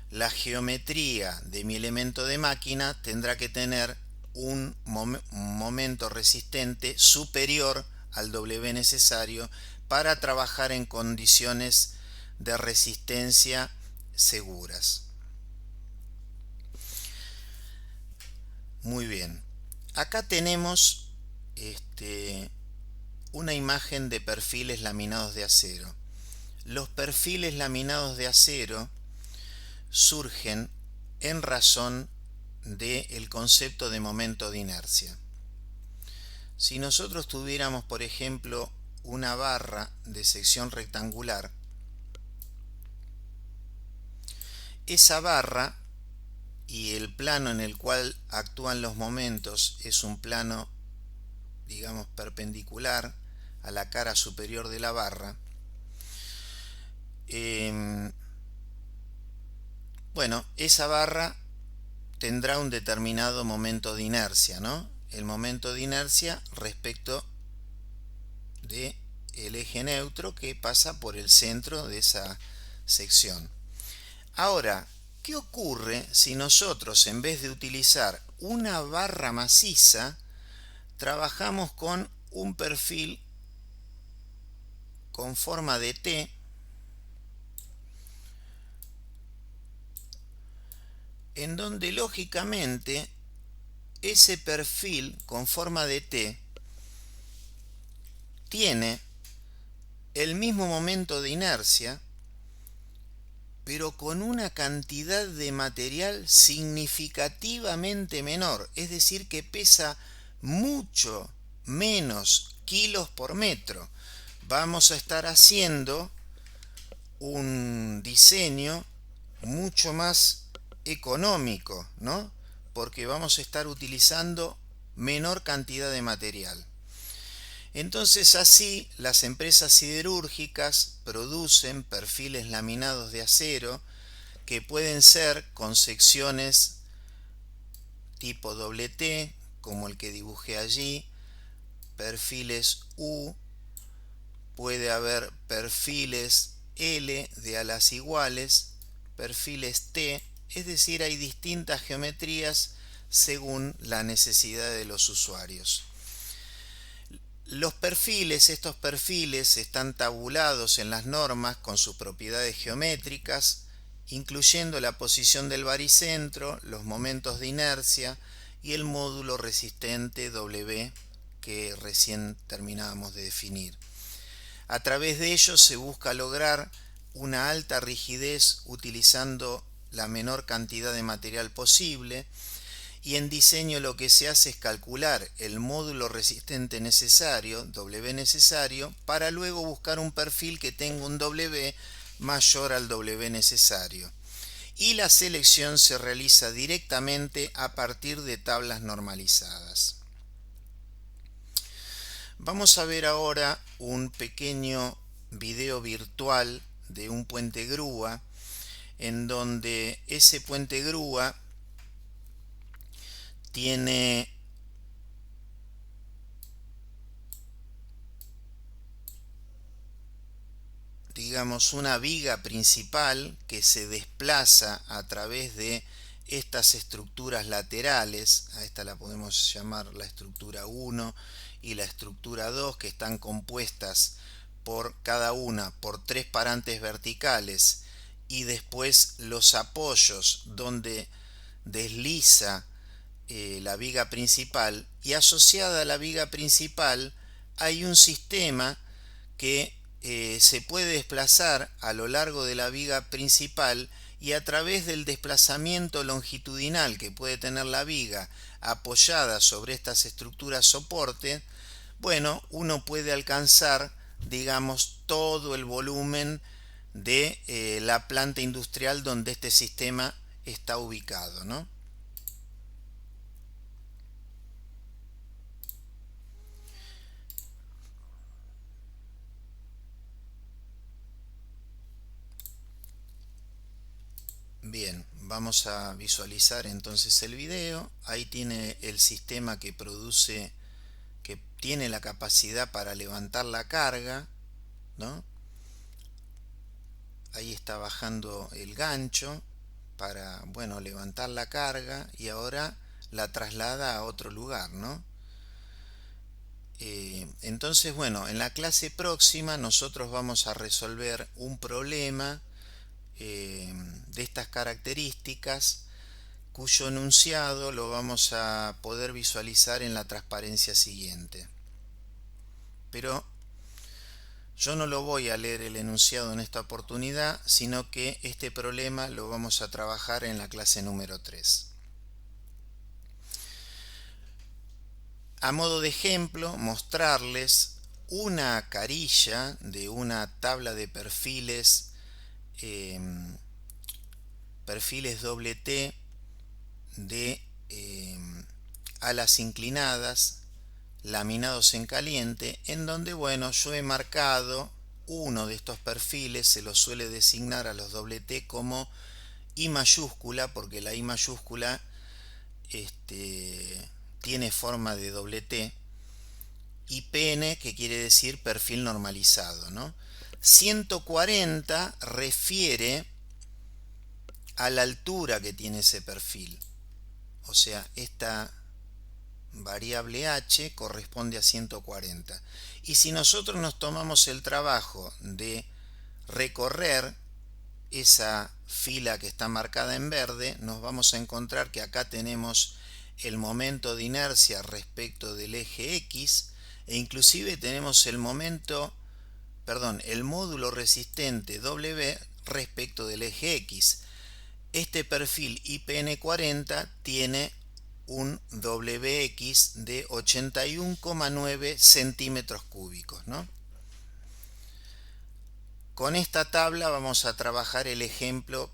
La geometría de mi elemento de máquina tendrá que tener un momento resistente superior al W necesario para trabajar en condiciones de resistencia seguras. Muy bien. Acá tenemos una imagen de perfiles laminados de acero. Los perfiles laminados de acero surgen en razón del concepto de momento de inercia. Si nosotros tuviéramos, por ejemplo, una barra de sección rectangular, esa barra y el plano en el cual actúan los momentos es un plano, digamos, perpendicular a la cara superior de la barra. Bueno, esa barra tendrá un determinado momento de inercia, ¿no? El momento de inercia respecto del eje neutro que pasa por el centro de esa sección. Ahora, ¿qué ocurre si nosotros, en vez de utilizar una barra maciza, trabajamos con un perfil con forma de T, en donde lógicamente ese perfil con forma de T tiene el mismo momento de inercia, pero con una cantidad de material significativamente menor, es decir, que pesa mucho menos kilos por metro. Vamos a estar haciendo un diseño mucho más económico, ¿no? Porque vamos a estar utilizando menor cantidad de material. Entonces así las empresas siderúrgicas producen perfiles laminados de acero que pueden ser con secciones tipo doble T, como el que dibujé allí, perfiles U, puede haber perfiles L de alas iguales, perfiles T, es decir, hay distintas geometrías según la necesidad de los usuarios. Estos perfiles están tabulados en las normas con sus propiedades geométricas, incluyendo la posición del baricentro, los momentos de inercia y el módulo resistente W que recién terminábamos de definir. A través de ellos se busca lograr una alta rigidez utilizando la menor cantidad de material posible, y en diseño lo que se hace es calcular el módulo resistente necesario, W necesario, para luego buscar un perfil que tenga un W mayor al W necesario. Y la selección se realiza directamente a partir de tablas normalizadas. Vamos a ver ahora un pequeño video virtual de un puente grúa, en donde ese puente grúa tiene digamos una viga principal que se desplaza a través de estas estructuras laterales. A esta la podemos llamar la estructura 1 y la estructura 2, que están compuestas por cada una por 3 parantes verticales, y después los apoyos donde desliza la viga principal, y asociada a la viga principal hay un sistema que se puede desplazar a lo largo de la viga principal, y a través del desplazamiento longitudinal que puede tener la viga apoyada sobre estas estructuras soporte, bueno, uno puede alcanzar, digamos, todo el volumen de la planta industrial donde este sistema está ubicado, ¿no? Bien, vamos a visualizar entonces el video. Ahí tiene el sistema que produce, que tiene la capacidad para levantar la carga, ¿no? Ahí está bajando el gancho para, bueno, levantar la carga, y ahora la traslada a otro lugar, ¿no? Entonces, bueno, en la clase próxima nosotros vamos a resolver un problema de estas características, cuyo enunciado lo vamos a poder visualizar en la transparencia siguiente. Pero yo no lo voy a leer el enunciado en esta oportunidad, sino que este problema lo vamos a trabajar en la clase número 3. A modo de ejemplo, mostrarles una carilla de una tabla de perfiles, perfiles doble T de alas inclinadas, laminados en caliente, en donde, bueno, yo he marcado uno de estos perfiles, se lo suele designar a los doble T como I mayúscula, porque la I mayúscula tiene forma de doble T, y PN, que quiere decir perfil normalizado, ¿no? 140 refiere a la altura que tiene ese perfil, o sea, esta variable h corresponde a 140. Y si nosotros nos tomamos el trabajo de recorrer esa fila que está marcada en verde, nos vamos a encontrar que acá tenemos el momento de inercia respecto del eje X, e inclusive tenemos el módulo resistente W respecto del eje X. Este perfil IPN40 tiene un WX de 81,9 centímetros cúbicos, ¿no? Con esta tabla vamos a trabajar el ejemplo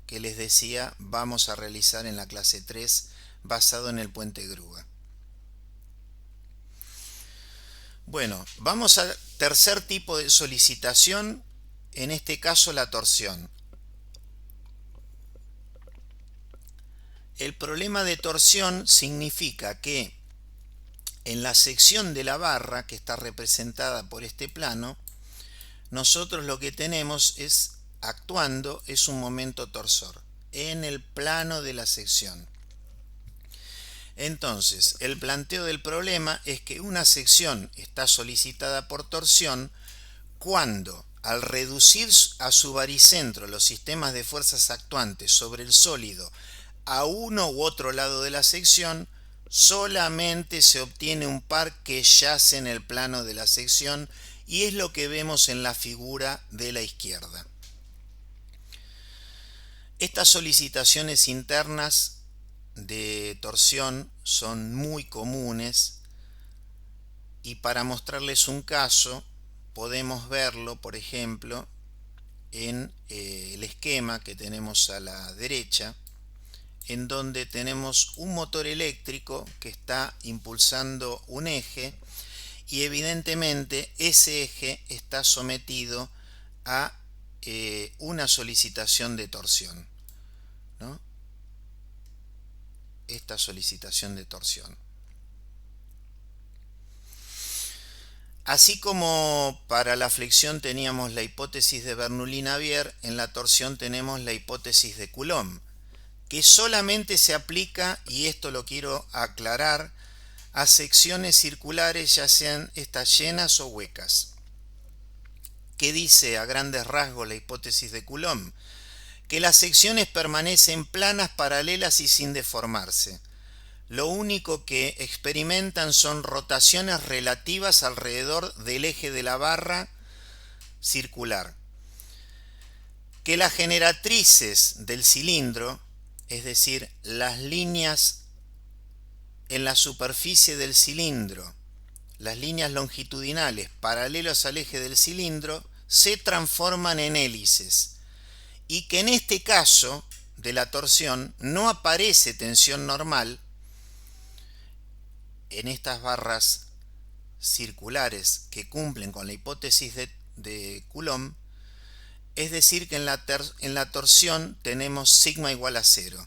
que les decía vamos a realizar en la clase 3 basado en el puente grúa. Bueno, vamos al tercer tipo de solicitación, en este caso la torsión. El problema de torsión significa que en la sección de la barra, que está representada por este plano, nosotros lo que tenemos actuando es un momento torsor en el plano de la sección. Entonces, el planteo del problema es que una sección está solicitada por torsión cuando, al reducir a su baricentro los sistemas de fuerzas actuantes sobre el sólido a uno u otro lado de la sección, solamente se obtiene un par que yace en el plano de la sección, y es lo que vemos en la figura de la izquierda. Estas solicitaciones internas de torsión son muy comunes, y para mostrarles un caso podemos verlo, por ejemplo, en el esquema que tenemos a la derecha, en donde tenemos un motor eléctrico que está impulsando un eje, y evidentemente ese eje está sometido a una solicitación de torsión, ¿no? Esta solicitación de torsión. Así como para la flexión teníamos la hipótesis de Bernoulli-Navier, en la torsión tenemos la hipótesis de Coulomb, que solamente se aplica, y esto lo quiero aclarar, a secciones circulares, ya sean estas llenas o huecas. ¿Qué dice a grandes rasgos la hipótesis de Coulomb? Que las secciones permanecen planas, paralelas y sin deformarse. Lo único que experimentan son rotaciones relativas alrededor del eje de la barra circular. Que las generatrices del cilindro, es decir, las líneas en la superficie del cilindro, las líneas longitudinales paralelas al eje del cilindro, se transforman en hélices, y que en este caso de la torsión no aparece tensión normal en estas barras circulares que cumplen con la hipótesis de Coulomb, es decir, que en la torsión tenemos sigma igual a 0.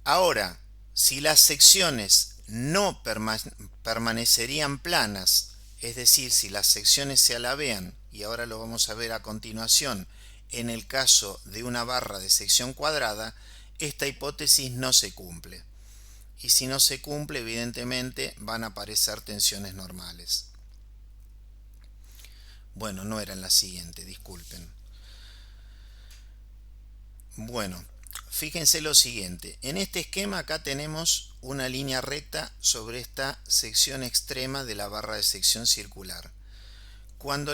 Ahora, si las secciones no permanecerían planas, es decir, si las secciones se alabean, y ahora lo vamos a ver a continuación en el caso de una barra de sección cuadrada, esta hipótesis no se cumple. y si no se cumple, evidentemente van a aparecer tensiones normales. Bueno, no era en la siguiente, disculpen. Bueno, fíjense lo siguiente. En este esquema acá tenemos una línea recta sobre esta sección extrema de la barra de sección circular. Cuando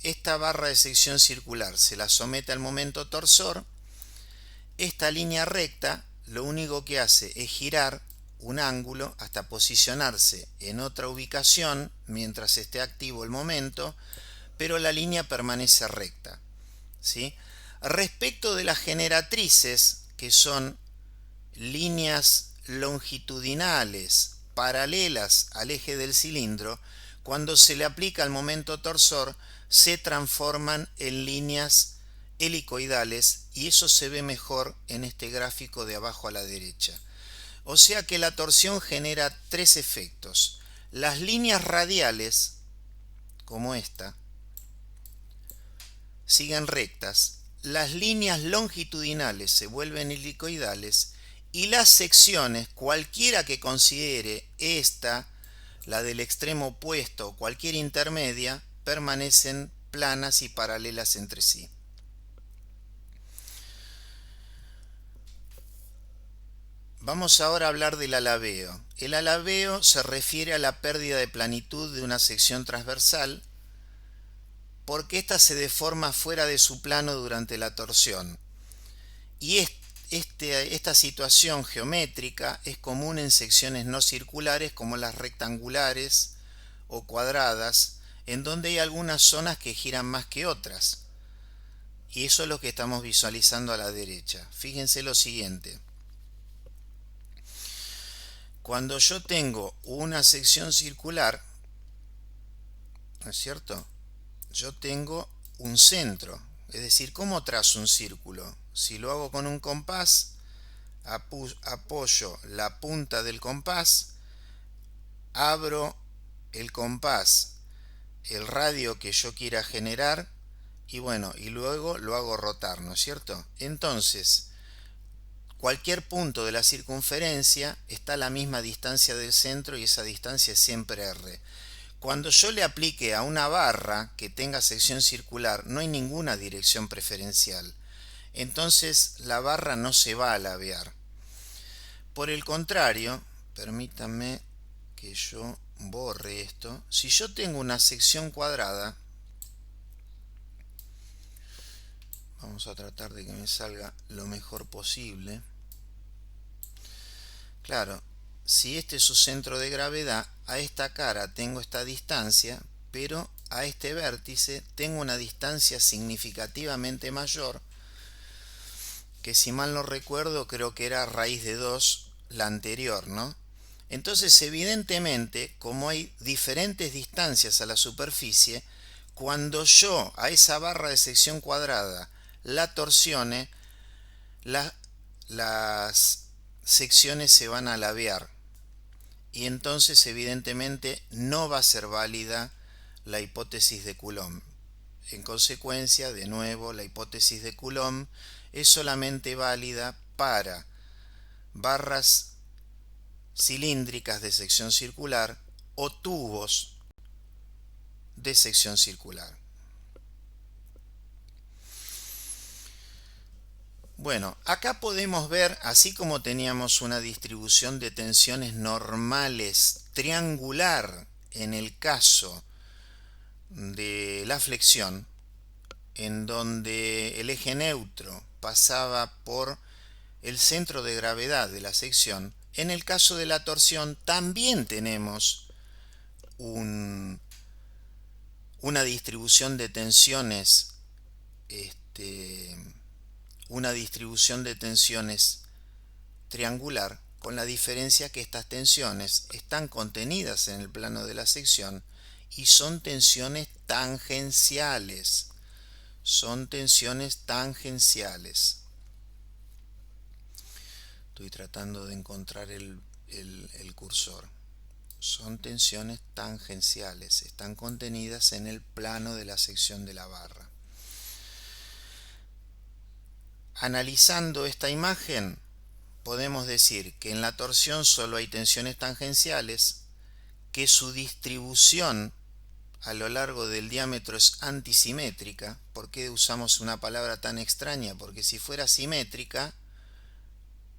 esta barra de sección circular se la somete al momento torsor, esta línea recta lo único que hace es girar un ángulo hasta posicionarse en otra ubicación mientras esté activo el momento, pero la línea permanece recta, ¿sí? Respecto de las generatrices, que son líneas longitudinales paralelas al eje del cilindro, cuando se le aplica el momento torsor, se transforman en líneas helicoidales y eso se ve mejor en este gráfico de abajo a la derecha. O sea que la torsión genera tres efectos. Las líneas radiales, como esta, siguen rectas, las líneas longitudinales se vuelven helicoidales y las secciones, cualquiera que considere esta, la del extremo opuesto o cualquier intermedia, permanecen planas y paralelas entre sí. Vamos ahora a hablar del alabeo. El alabeo se refiere a la pérdida de planitud de una sección transversal porque ésta se deforma fuera de su plano durante la torsión. Y esta situación geométrica es común en secciones no circulares como las rectangulares o cuadradas, en donde hay algunas zonas que giran más que otras. Y eso es lo que estamos visualizando a la derecha. Fíjense lo siguiente. Cuando yo tengo una sección circular, ¿no es cierto? Yo tengo un centro, es decir, ¿cómo trazo un círculo? Si lo hago con un compás, apoyo la punta del compás, abro el compás, el radio que yo quiera generar, y bueno, y luego lo hago rotar, ¿no es cierto? Entonces, cualquier punto de la circunferencia está a la misma distancia del centro y esa distancia es siempre r. Cuando yo le aplique a una barra que tenga sección circular, no hay ninguna dirección preferencial. Entonces la barra no se va a alabear. Por el contrario, permítanme que yo borre esto. Si yo tengo una sección cuadrada, vamos a tratar de que me salga lo mejor posible. Claro, si este es su centro de gravedad, a esta cara tengo esta distancia, pero a este vértice tengo una distancia significativamente mayor, que si mal no recuerdo creo que era raíz de 2 la anterior, ¿no? Entonces evidentemente, como hay diferentes distancias a la superficie, cuando yo a esa barra de sección cuadrada la torsione, las secciones se van a alabear y entonces evidentemente no va a ser válida la hipótesis de Coulomb. En consecuencia, de nuevo, la hipótesis de Coulomb es solamente válida para barras cilíndricas de sección circular o tubos de sección circular. Bueno, acá podemos ver, así como teníamos una distribución de tensiones normales triangular en el caso de la flexión, en donde el eje neutro pasaba por el centro de gravedad de la sección, en el caso de la torsión también tenemos una distribución de tensiones triangular, con la diferencia que estas tensiones están contenidas en el plano de la sección y son tensiones tangenciales. Son tensiones tangenciales. Estoy tratando de encontrar el cursor. Son tensiones tangenciales, están contenidas en el plano de la sección de la barra. Analizando esta imagen, podemos decir que en la torsión solo hay tensiones tangenciales, que su distribución a lo largo del diámetro es antisimétrica. ¿Por qué usamos una palabra tan extraña? Porque si fuera simétrica,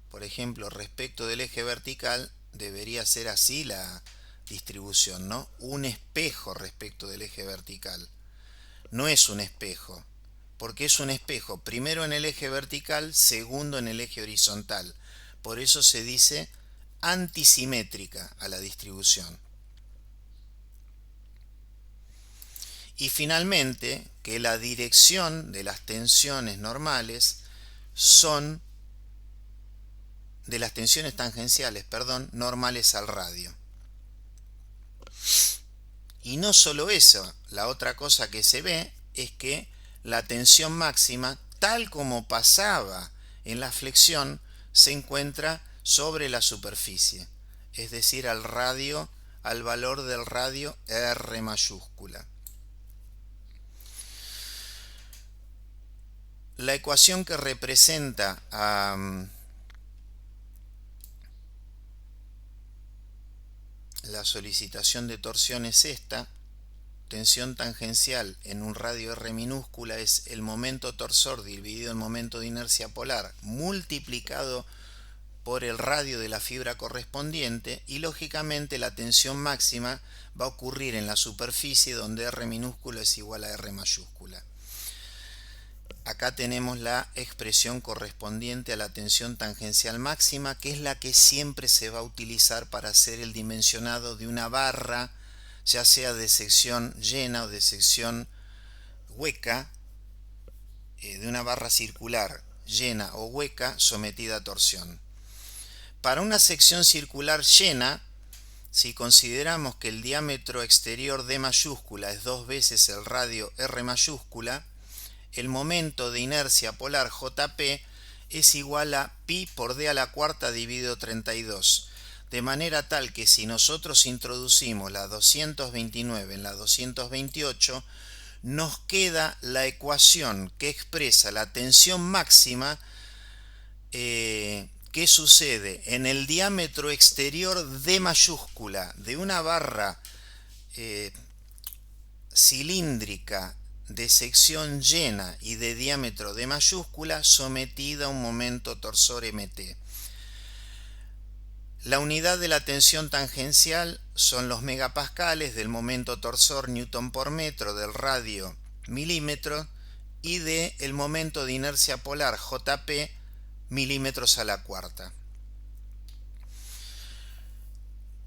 por ejemplo, respecto del eje vertical, debería ser así la distribución, ¿no? Un espejo respecto del eje vertical. No es un espejo, porque es un espejo primero en el eje vertical, segundo en el eje horizontal. Por eso se dice antisimétrica a la distribución. Y finalmente, que la dirección de las tensiones normales son de las tensiones tangenciales, normales al radio. Y no solo eso, la otra cosa que se ve es que la tensión máxima, tal como pasaba en la flexión, se encuentra sobre la superficie, es decir, al valor del radio R mayúscula. La ecuación que representa la solicitación de torsión es esta. Tensión tangencial en un radio R minúscula es el momento torsor dividido el momento de inercia polar multiplicado por el radio de la fibra correspondiente, y lógicamente la tensión máxima va a ocurrir en la superficie donde R minúscula es igual a R mayúscula. Acá tenemos la expresión correspondiente a la tensión tangencial máxima, que es la que siempre se va a utilizar para hacer el dimensionado de una barra, ya sea de sección llena o de sección hueca, de una barra circular llena o hueca sometida a torsión. Para una sección circular llena, si consideramos que el diámetro exterior D mayúscula es 2 veces el radio R mayúscula, el momento de inercia polar JP es igual a pi por D a la cuarta dividido 32. De manera tal que si nosotros introducimos la 229 en la 228, nos queda la ecuación que expresa la tensión máxima que sucede en el diámetro exterior D mayúscula de una barra cilíndrica de sección llena y de diámetro D mayúscula sometida a un momento torsor MT. La unidad de la tensión tangencial son los megapascales, del momento torsor newton por metro, del radio milímetro, y del momento de inercia polar JP milímetros a la cuarta.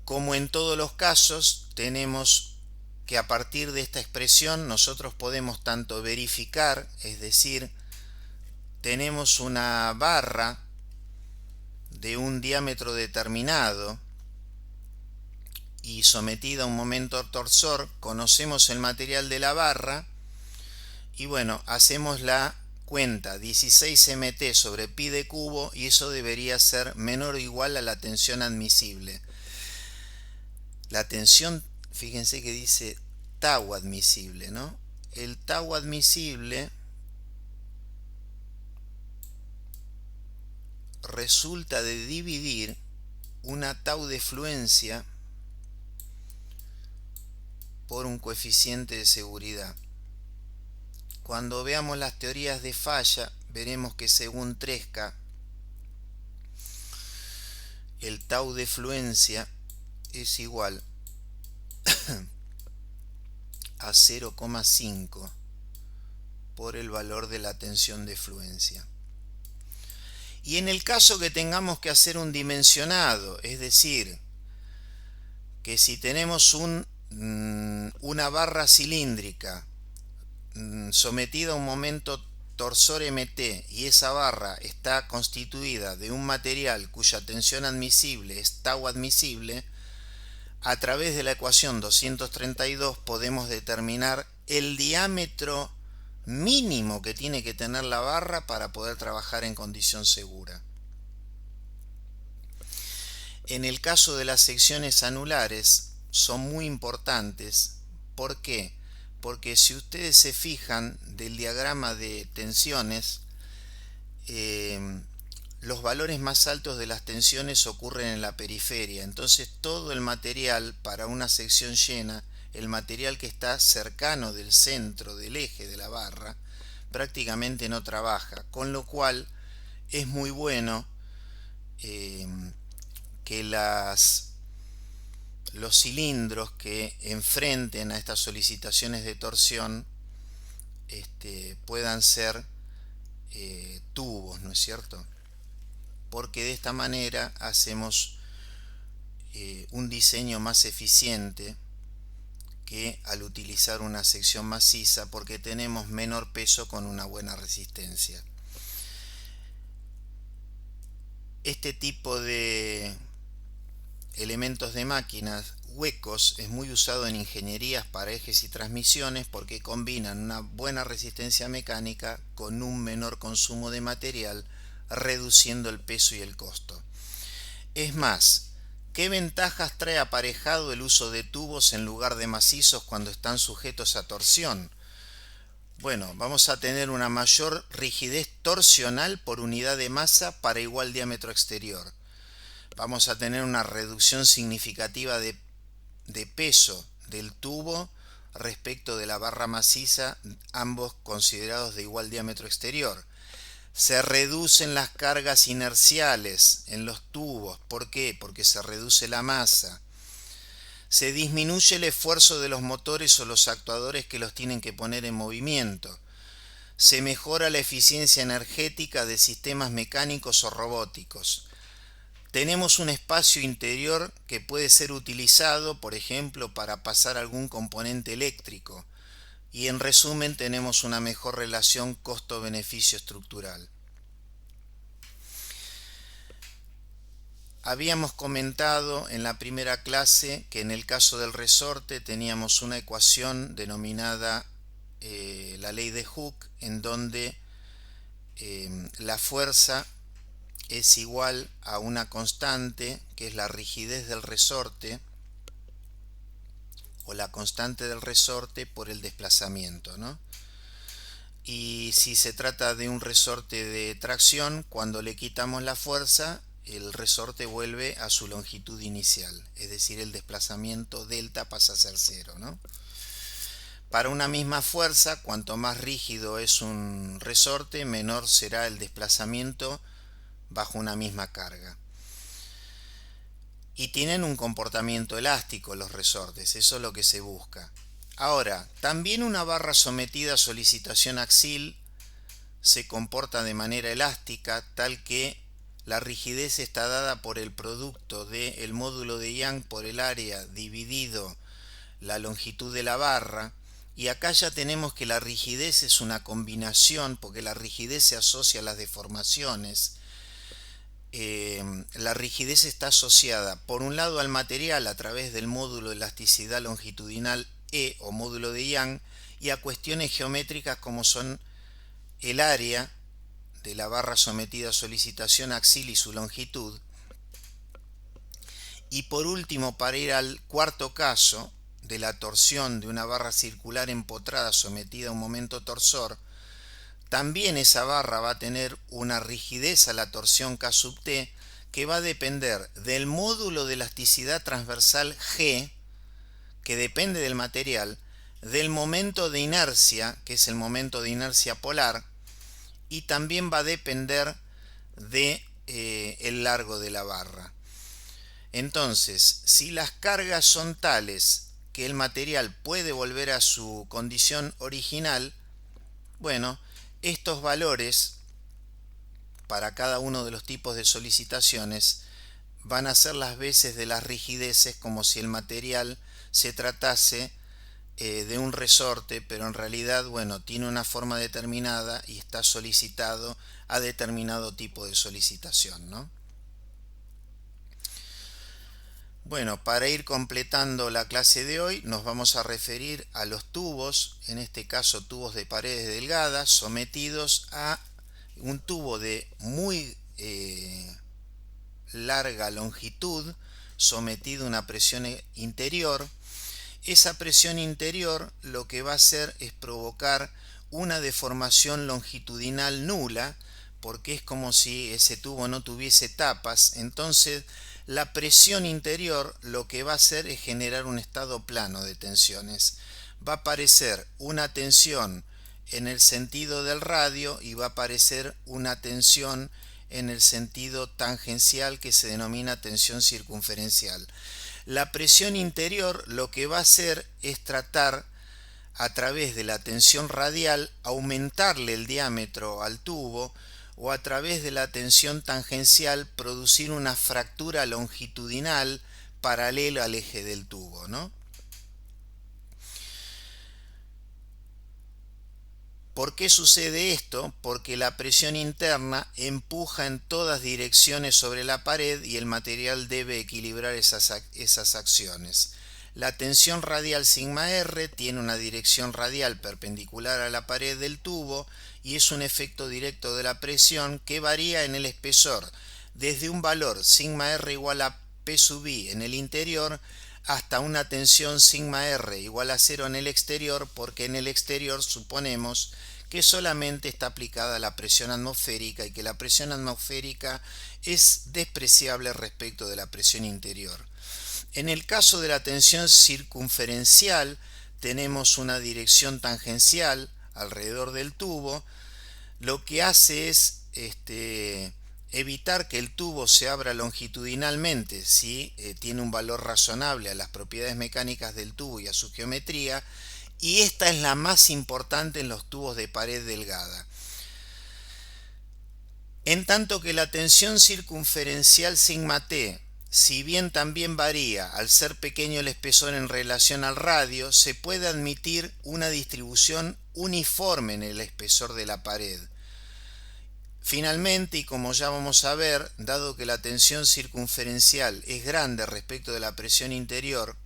Como en todos los casos, tenemos que a partir de esta expresión nosotros podemos tanto verificar, es decir, tenemos una barra de un diámetro determinado y sometida a un momento torsor, conocemos el material de la barra y bueno, hacemos la cuenta 16 mt sobre pi de cubo, y eso debería ser menor o igual a la tensión admisible. La tensión, fíjense que dice tau admisible, ¿no? El tau admisible resulta de dividir una tau de fluencia por un coeficiente de seguridad. Cuando veamos las teorías de falla, veremos que según Tresca, el tau de fluencia es igual a 0,5 por el valor de la tensión de fluencia. Y en el caso que tengamos que hacer un dimensionado, es decir, que si tenemos una barra cilíndrica sometida a un momento torsor MT y esa barra está constituida de un material cuya tensión admisible es tau admisible, a través de la ecuación 232 podemos determinar el diámetro mínimo que tiene que tener la barra para poder trabajar en condición segura. En el caso de las secciones anulares son muy importantes. ¿Por qué? Porque si ustedes se fijan del diagrama de tensiones, los valores más altos de las tensiones ocurren en la periferia. Entonces todo el material para una sección llena, el material que está cercano del centro, del eje de la barra, prácticamente no trabaja. Con lo cual es muy bueno que los cilindros que enfrenten a estas solicitaciones de torsión puedan ser tubos, ¿no es cierto? Porque de esta manera hacemos un diseño más eficiente que al utilizar una sección maciza, porque tenemos menor peso con una buena resistencia. Este tipo de elementos de máquinas huecos es muy usado en ingenierías para ejes y transmisiones porque combinan una buena resistencia mecánica con un menor consumo de material, reduciendo el peso y el costo. Es más, ¿qué ventajas trae aparejado el uso de tubos en lugar de macizos cuando están sujetos a torsión? Bueno, vamos a tener una mayor rigidez torsional por unidad de masa para igual diámetro exterior. Vamos a tener una reducción significativa de peso del tubo respecto de la barra maciza, ambos considerados de igual diámetro exterior. Se reducen las cargas inerciales en los tubos. ¿Por qué? Porque se reduce la masa. Se disminuye el esfuerzo de los motores o los actuadores que los tienen que poner en movimiento. Se mejora la eficiencia energética de sistemas mecánicos o robóticos. Tenemos un espacio interior que puede ser utilizado, por ejemplo, para pasar algún componente eléctrico. Y en resumen, tenemos una mejor relación costo-beneficio estructural. Habíamos comentado en la primera clase que en el caso del resorte teníamos una ecuación denominada la ley de Hooke, en donde la fuerza es igual a una constante, que es la rigidez del resorte, o la constante del resorte por el desplazamiento, ¿no? Y si se trata de un resorte de tracción, cuando le quitamos la fuerza, el resorte vuelve a su longitud inicial, es decir, el desplazamiento delta pasa a ser cero, ¿no? Para una misma fuerza, cuanto más rígido es un resorte, menor será el desplazamiento bajo una misma carga. Y tienen un comportamiento elástico los resortes, eso es lo que se busca. Ahora, también una barra sometida a solicitación axial se comporta de manera elástica, tal que la rigidez está dada por el producto del módulo de Young por el área dividido la longitud de la barra. Y acá ya tenemos que la rigidez es una combinación, porque la rigidez se asocia a las deformaciones. La rigidez está asociada por un lado al material a través del módulo de elasticidad longitudinal E o módulo de Young, y a cuestiones geométricas como son el área de la barra sometida a solicitación axial y su longitud. Y por último, para ir al cuarto caso de la torsión de una barra circular empotrada sometida a un momento torsor, también esa barra va a tener una rigidez a la torsión K sub T que va a depender del módulo de elasticidad transversal G, que depende del material, del momento de inercia, que es el momento de inercia polar, y también va a depender de el largo de la barra. Entonces, si las cargas son tales que el material puede volver a su condición original, bueno, estos valores para cada uno de los tipos de solicitaciones van a ser las veces de las rigideces, como si el material se tratase de un resorte, pero en realidad, bueno, tiene una forma determinada y está solicitado a determinado tipo de solicitación, ¿no? Bueno, para ir completando la clase de hoy, nos vamos a referir a los tubos, en este caso tubos de paredes delgadas, sometidos a un tubo de muy larga longitud, sometido a una presión interior. Esa presión interior lo que va a hacer es provocar una deformación longitudinal nula, porque es como si ese tubo no tuviese tapas. Entonces la presión interior lo que va a hacer es generar un estado plano de tensiones. Va a aparecer una tensión en el sentido del radio y va a aparecer una tensión en el sentido tangencial, que se denomina tensión circunferencial. La presión interior lo que va a hacer es tratar, a través de la tensión radial, aumentarle el diámetro al tubo, o a través de la tensión tangencial producir una fractura longitudinal paralela al eje del tubo, ¿no? ¿Por qué sucede esto? Porque la presión interna empuja en todas direcciones sobre la pared y el material debe equilibrar esas acciones. La tensión radial sigma R tiene una dirección radial perpendicular a la pared del tubo y es un efecto directo de la presión que varía en el espesor desde un valor sigma R igual a P sub I en el interior hasta una tensión sigma R igual a 0 en el exterior, porque en el exterior suponemos que solamente está aplicada la presión atmosférica y que la presión atmosférica es despreciable respecto de la presión interior. En el caso de la tensión circunferencial tenemos una dirección tangencial alrededor del tubo. Lo que hace es evitar que el tubo se abra longitudinalmente si tiene un valor razonable a las propiedades mecánicas del tubo y a su geometría, y esta es la más importante en los tubos de pared delgada. En tanto que la tensión circunferencial sigma t, si bien también varía al ser pequeño el espesor en relación al radio, se puede admitir una distribución uniforme en el espesor de la pared. Finalmente, y como ya vamos a ver, dado que la tensión circunferencial es grande respecto de la presión interior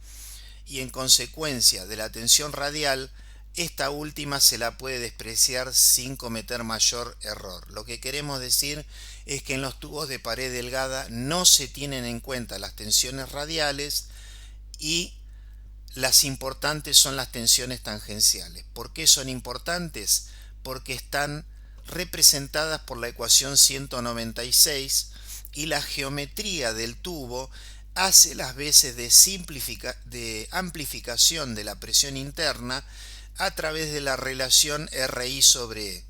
y en consecuencia de la tensión radial, esta última se la puede despreciar sin cometer mayor error. Lo que queremos decir es que en los tubos de pared delgada no se tienen en cuenta las tensiones radiales y las importantes son las tensiones tangenciales. ¿Por qué son importantes? Porque están representadas por la ecuación 196 y la geometría del tubo hace las veces de amplificación de la presión interna a través de la relación RI sobre E.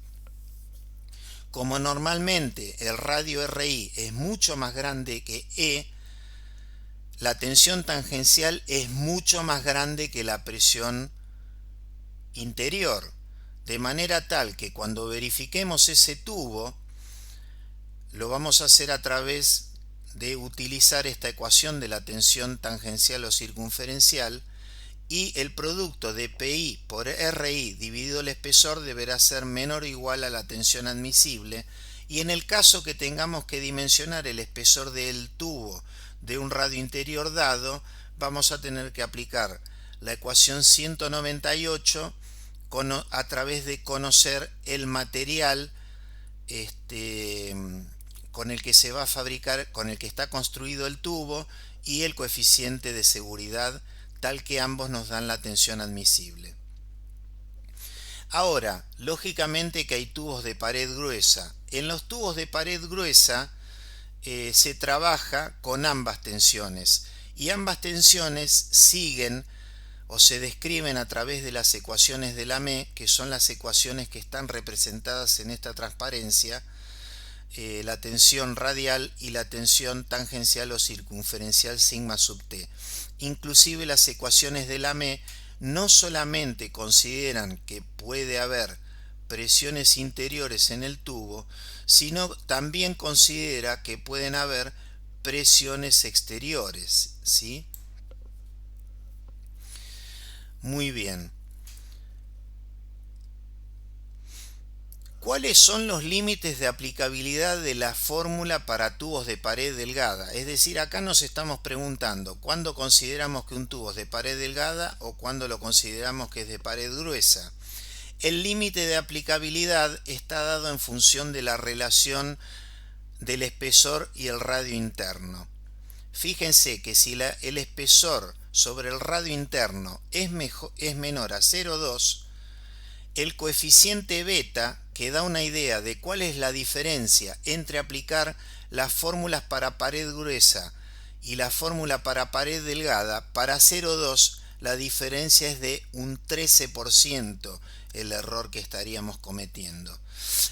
Como normalmente el radio RI es mucho más grande que E, la tensión tangencial es mucho más grande que la presión interior, de manera tal que cuando verifiquemos ese tubo, lo vamos a hacer a través de utilizar esta ecuación de la tensión tangencial o circunferencial, y el producto de PI por RI dividido el espesor deberá ser menor o igual a la tensión admisible, y en el caso que tengamos que dimensionar el espesor del tubo de un radio interior dado, vamos a tener que aplicar la ecuación 198 a través de conocer el material con el que se va a fabricar, con el que está construido el tubo, y el coeficiente de seguridad, tal que ambos nos dan la tensión admisible. Ahora, lógicamente que hay tubos de pared gruesa. En los tubos de pared gruesa se trabaja con ambas tensiones, y ambas tensiones siguen o se describen a través de las ecuaciones de Lamé, que son las ecuaciones que están representadas en esta transparencia, la tensión radial y la tensión tangencial o circunferencial sigma sub t. Inclusive las ecuaciones de Lamé no solamente consideran que puede haber presiones interiores en el tubo, sino también considera que pueden haber presiones exteriores, ¿sí? Muy bien. ¿Cuáles son los límites de aplicabilidad de la fórmula para tubos de pared delgada? Es decir, acá nos estamos preguntando cuándo consideramos que un tubo es de pared delgada o cuándo lo consideramos que es de pared gruesa. El límite de aplicabilidad está dado en función de la relación del espesor y el radio interno. Fíjense que si el espesor sobre el radio interno es menor a 0,2, el coeficiente beta, que da una idea de cuál es la diferencia entre aplicar las fórmulas para pared gruesa y la fórmula para pared delgada. Para 0,2 la diferencia es de un 13% el error que estaríamos cometiendo.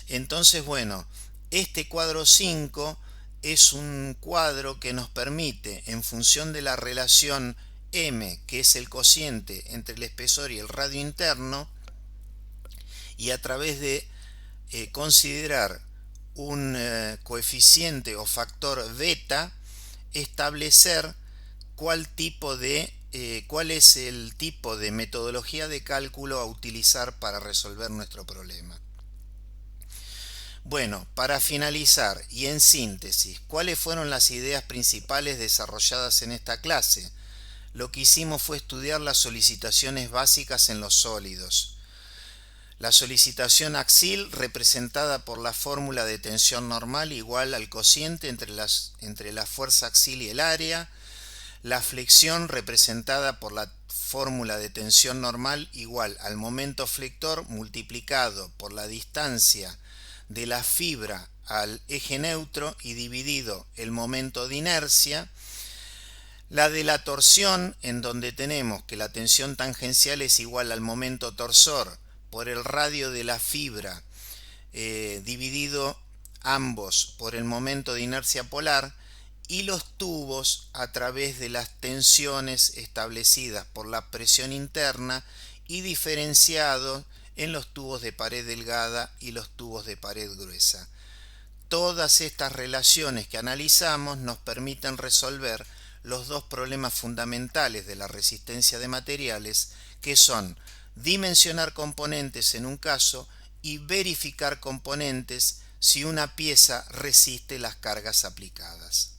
Entonces, bueno, este cuadro 5 es un cuadro que nos permite, en función de la relación M, que es el cociente entre el espesor y el radio interno, y a través de considerar un coeficiente o factor beta, establecer cuál es el tipo de metodología de cálculo a utilizar para resolver nuestro problema. Bueno, para finalizar y en síntesis, ¿cuáles fueron las ideas principales desarrolladas en esta clase? Lo que hicimos fue estudiar las solicitaciones básicas en los sólidos. La solicitación axil, representada por la fórmula de tensión normal igual al cociente entre la fuerza axil y el área. La flexión, representada por la fórmula de tensión normal igual al momento flector multiplicado por la distancia de la fibra al eje neutro y dividido el momento de inercia. La de la torsión, en donde tenemos que la tensión tangencial es igual al momento torsor por el radio de la fibra dividido ambos por el momento de inercia polar, y los tubos a través de las tensiones establecidas por la presión interna y diferenciados en los tubos de pared delgada y los tubos de pared gruesa. Todas estas relaciones que analizamos nos permiten resolver los dos problemas fundamentales de la resistencia de materiales, que son dimensionar componentes en un caso y verificar componentes si una pieza resiste las cargas aplicadas.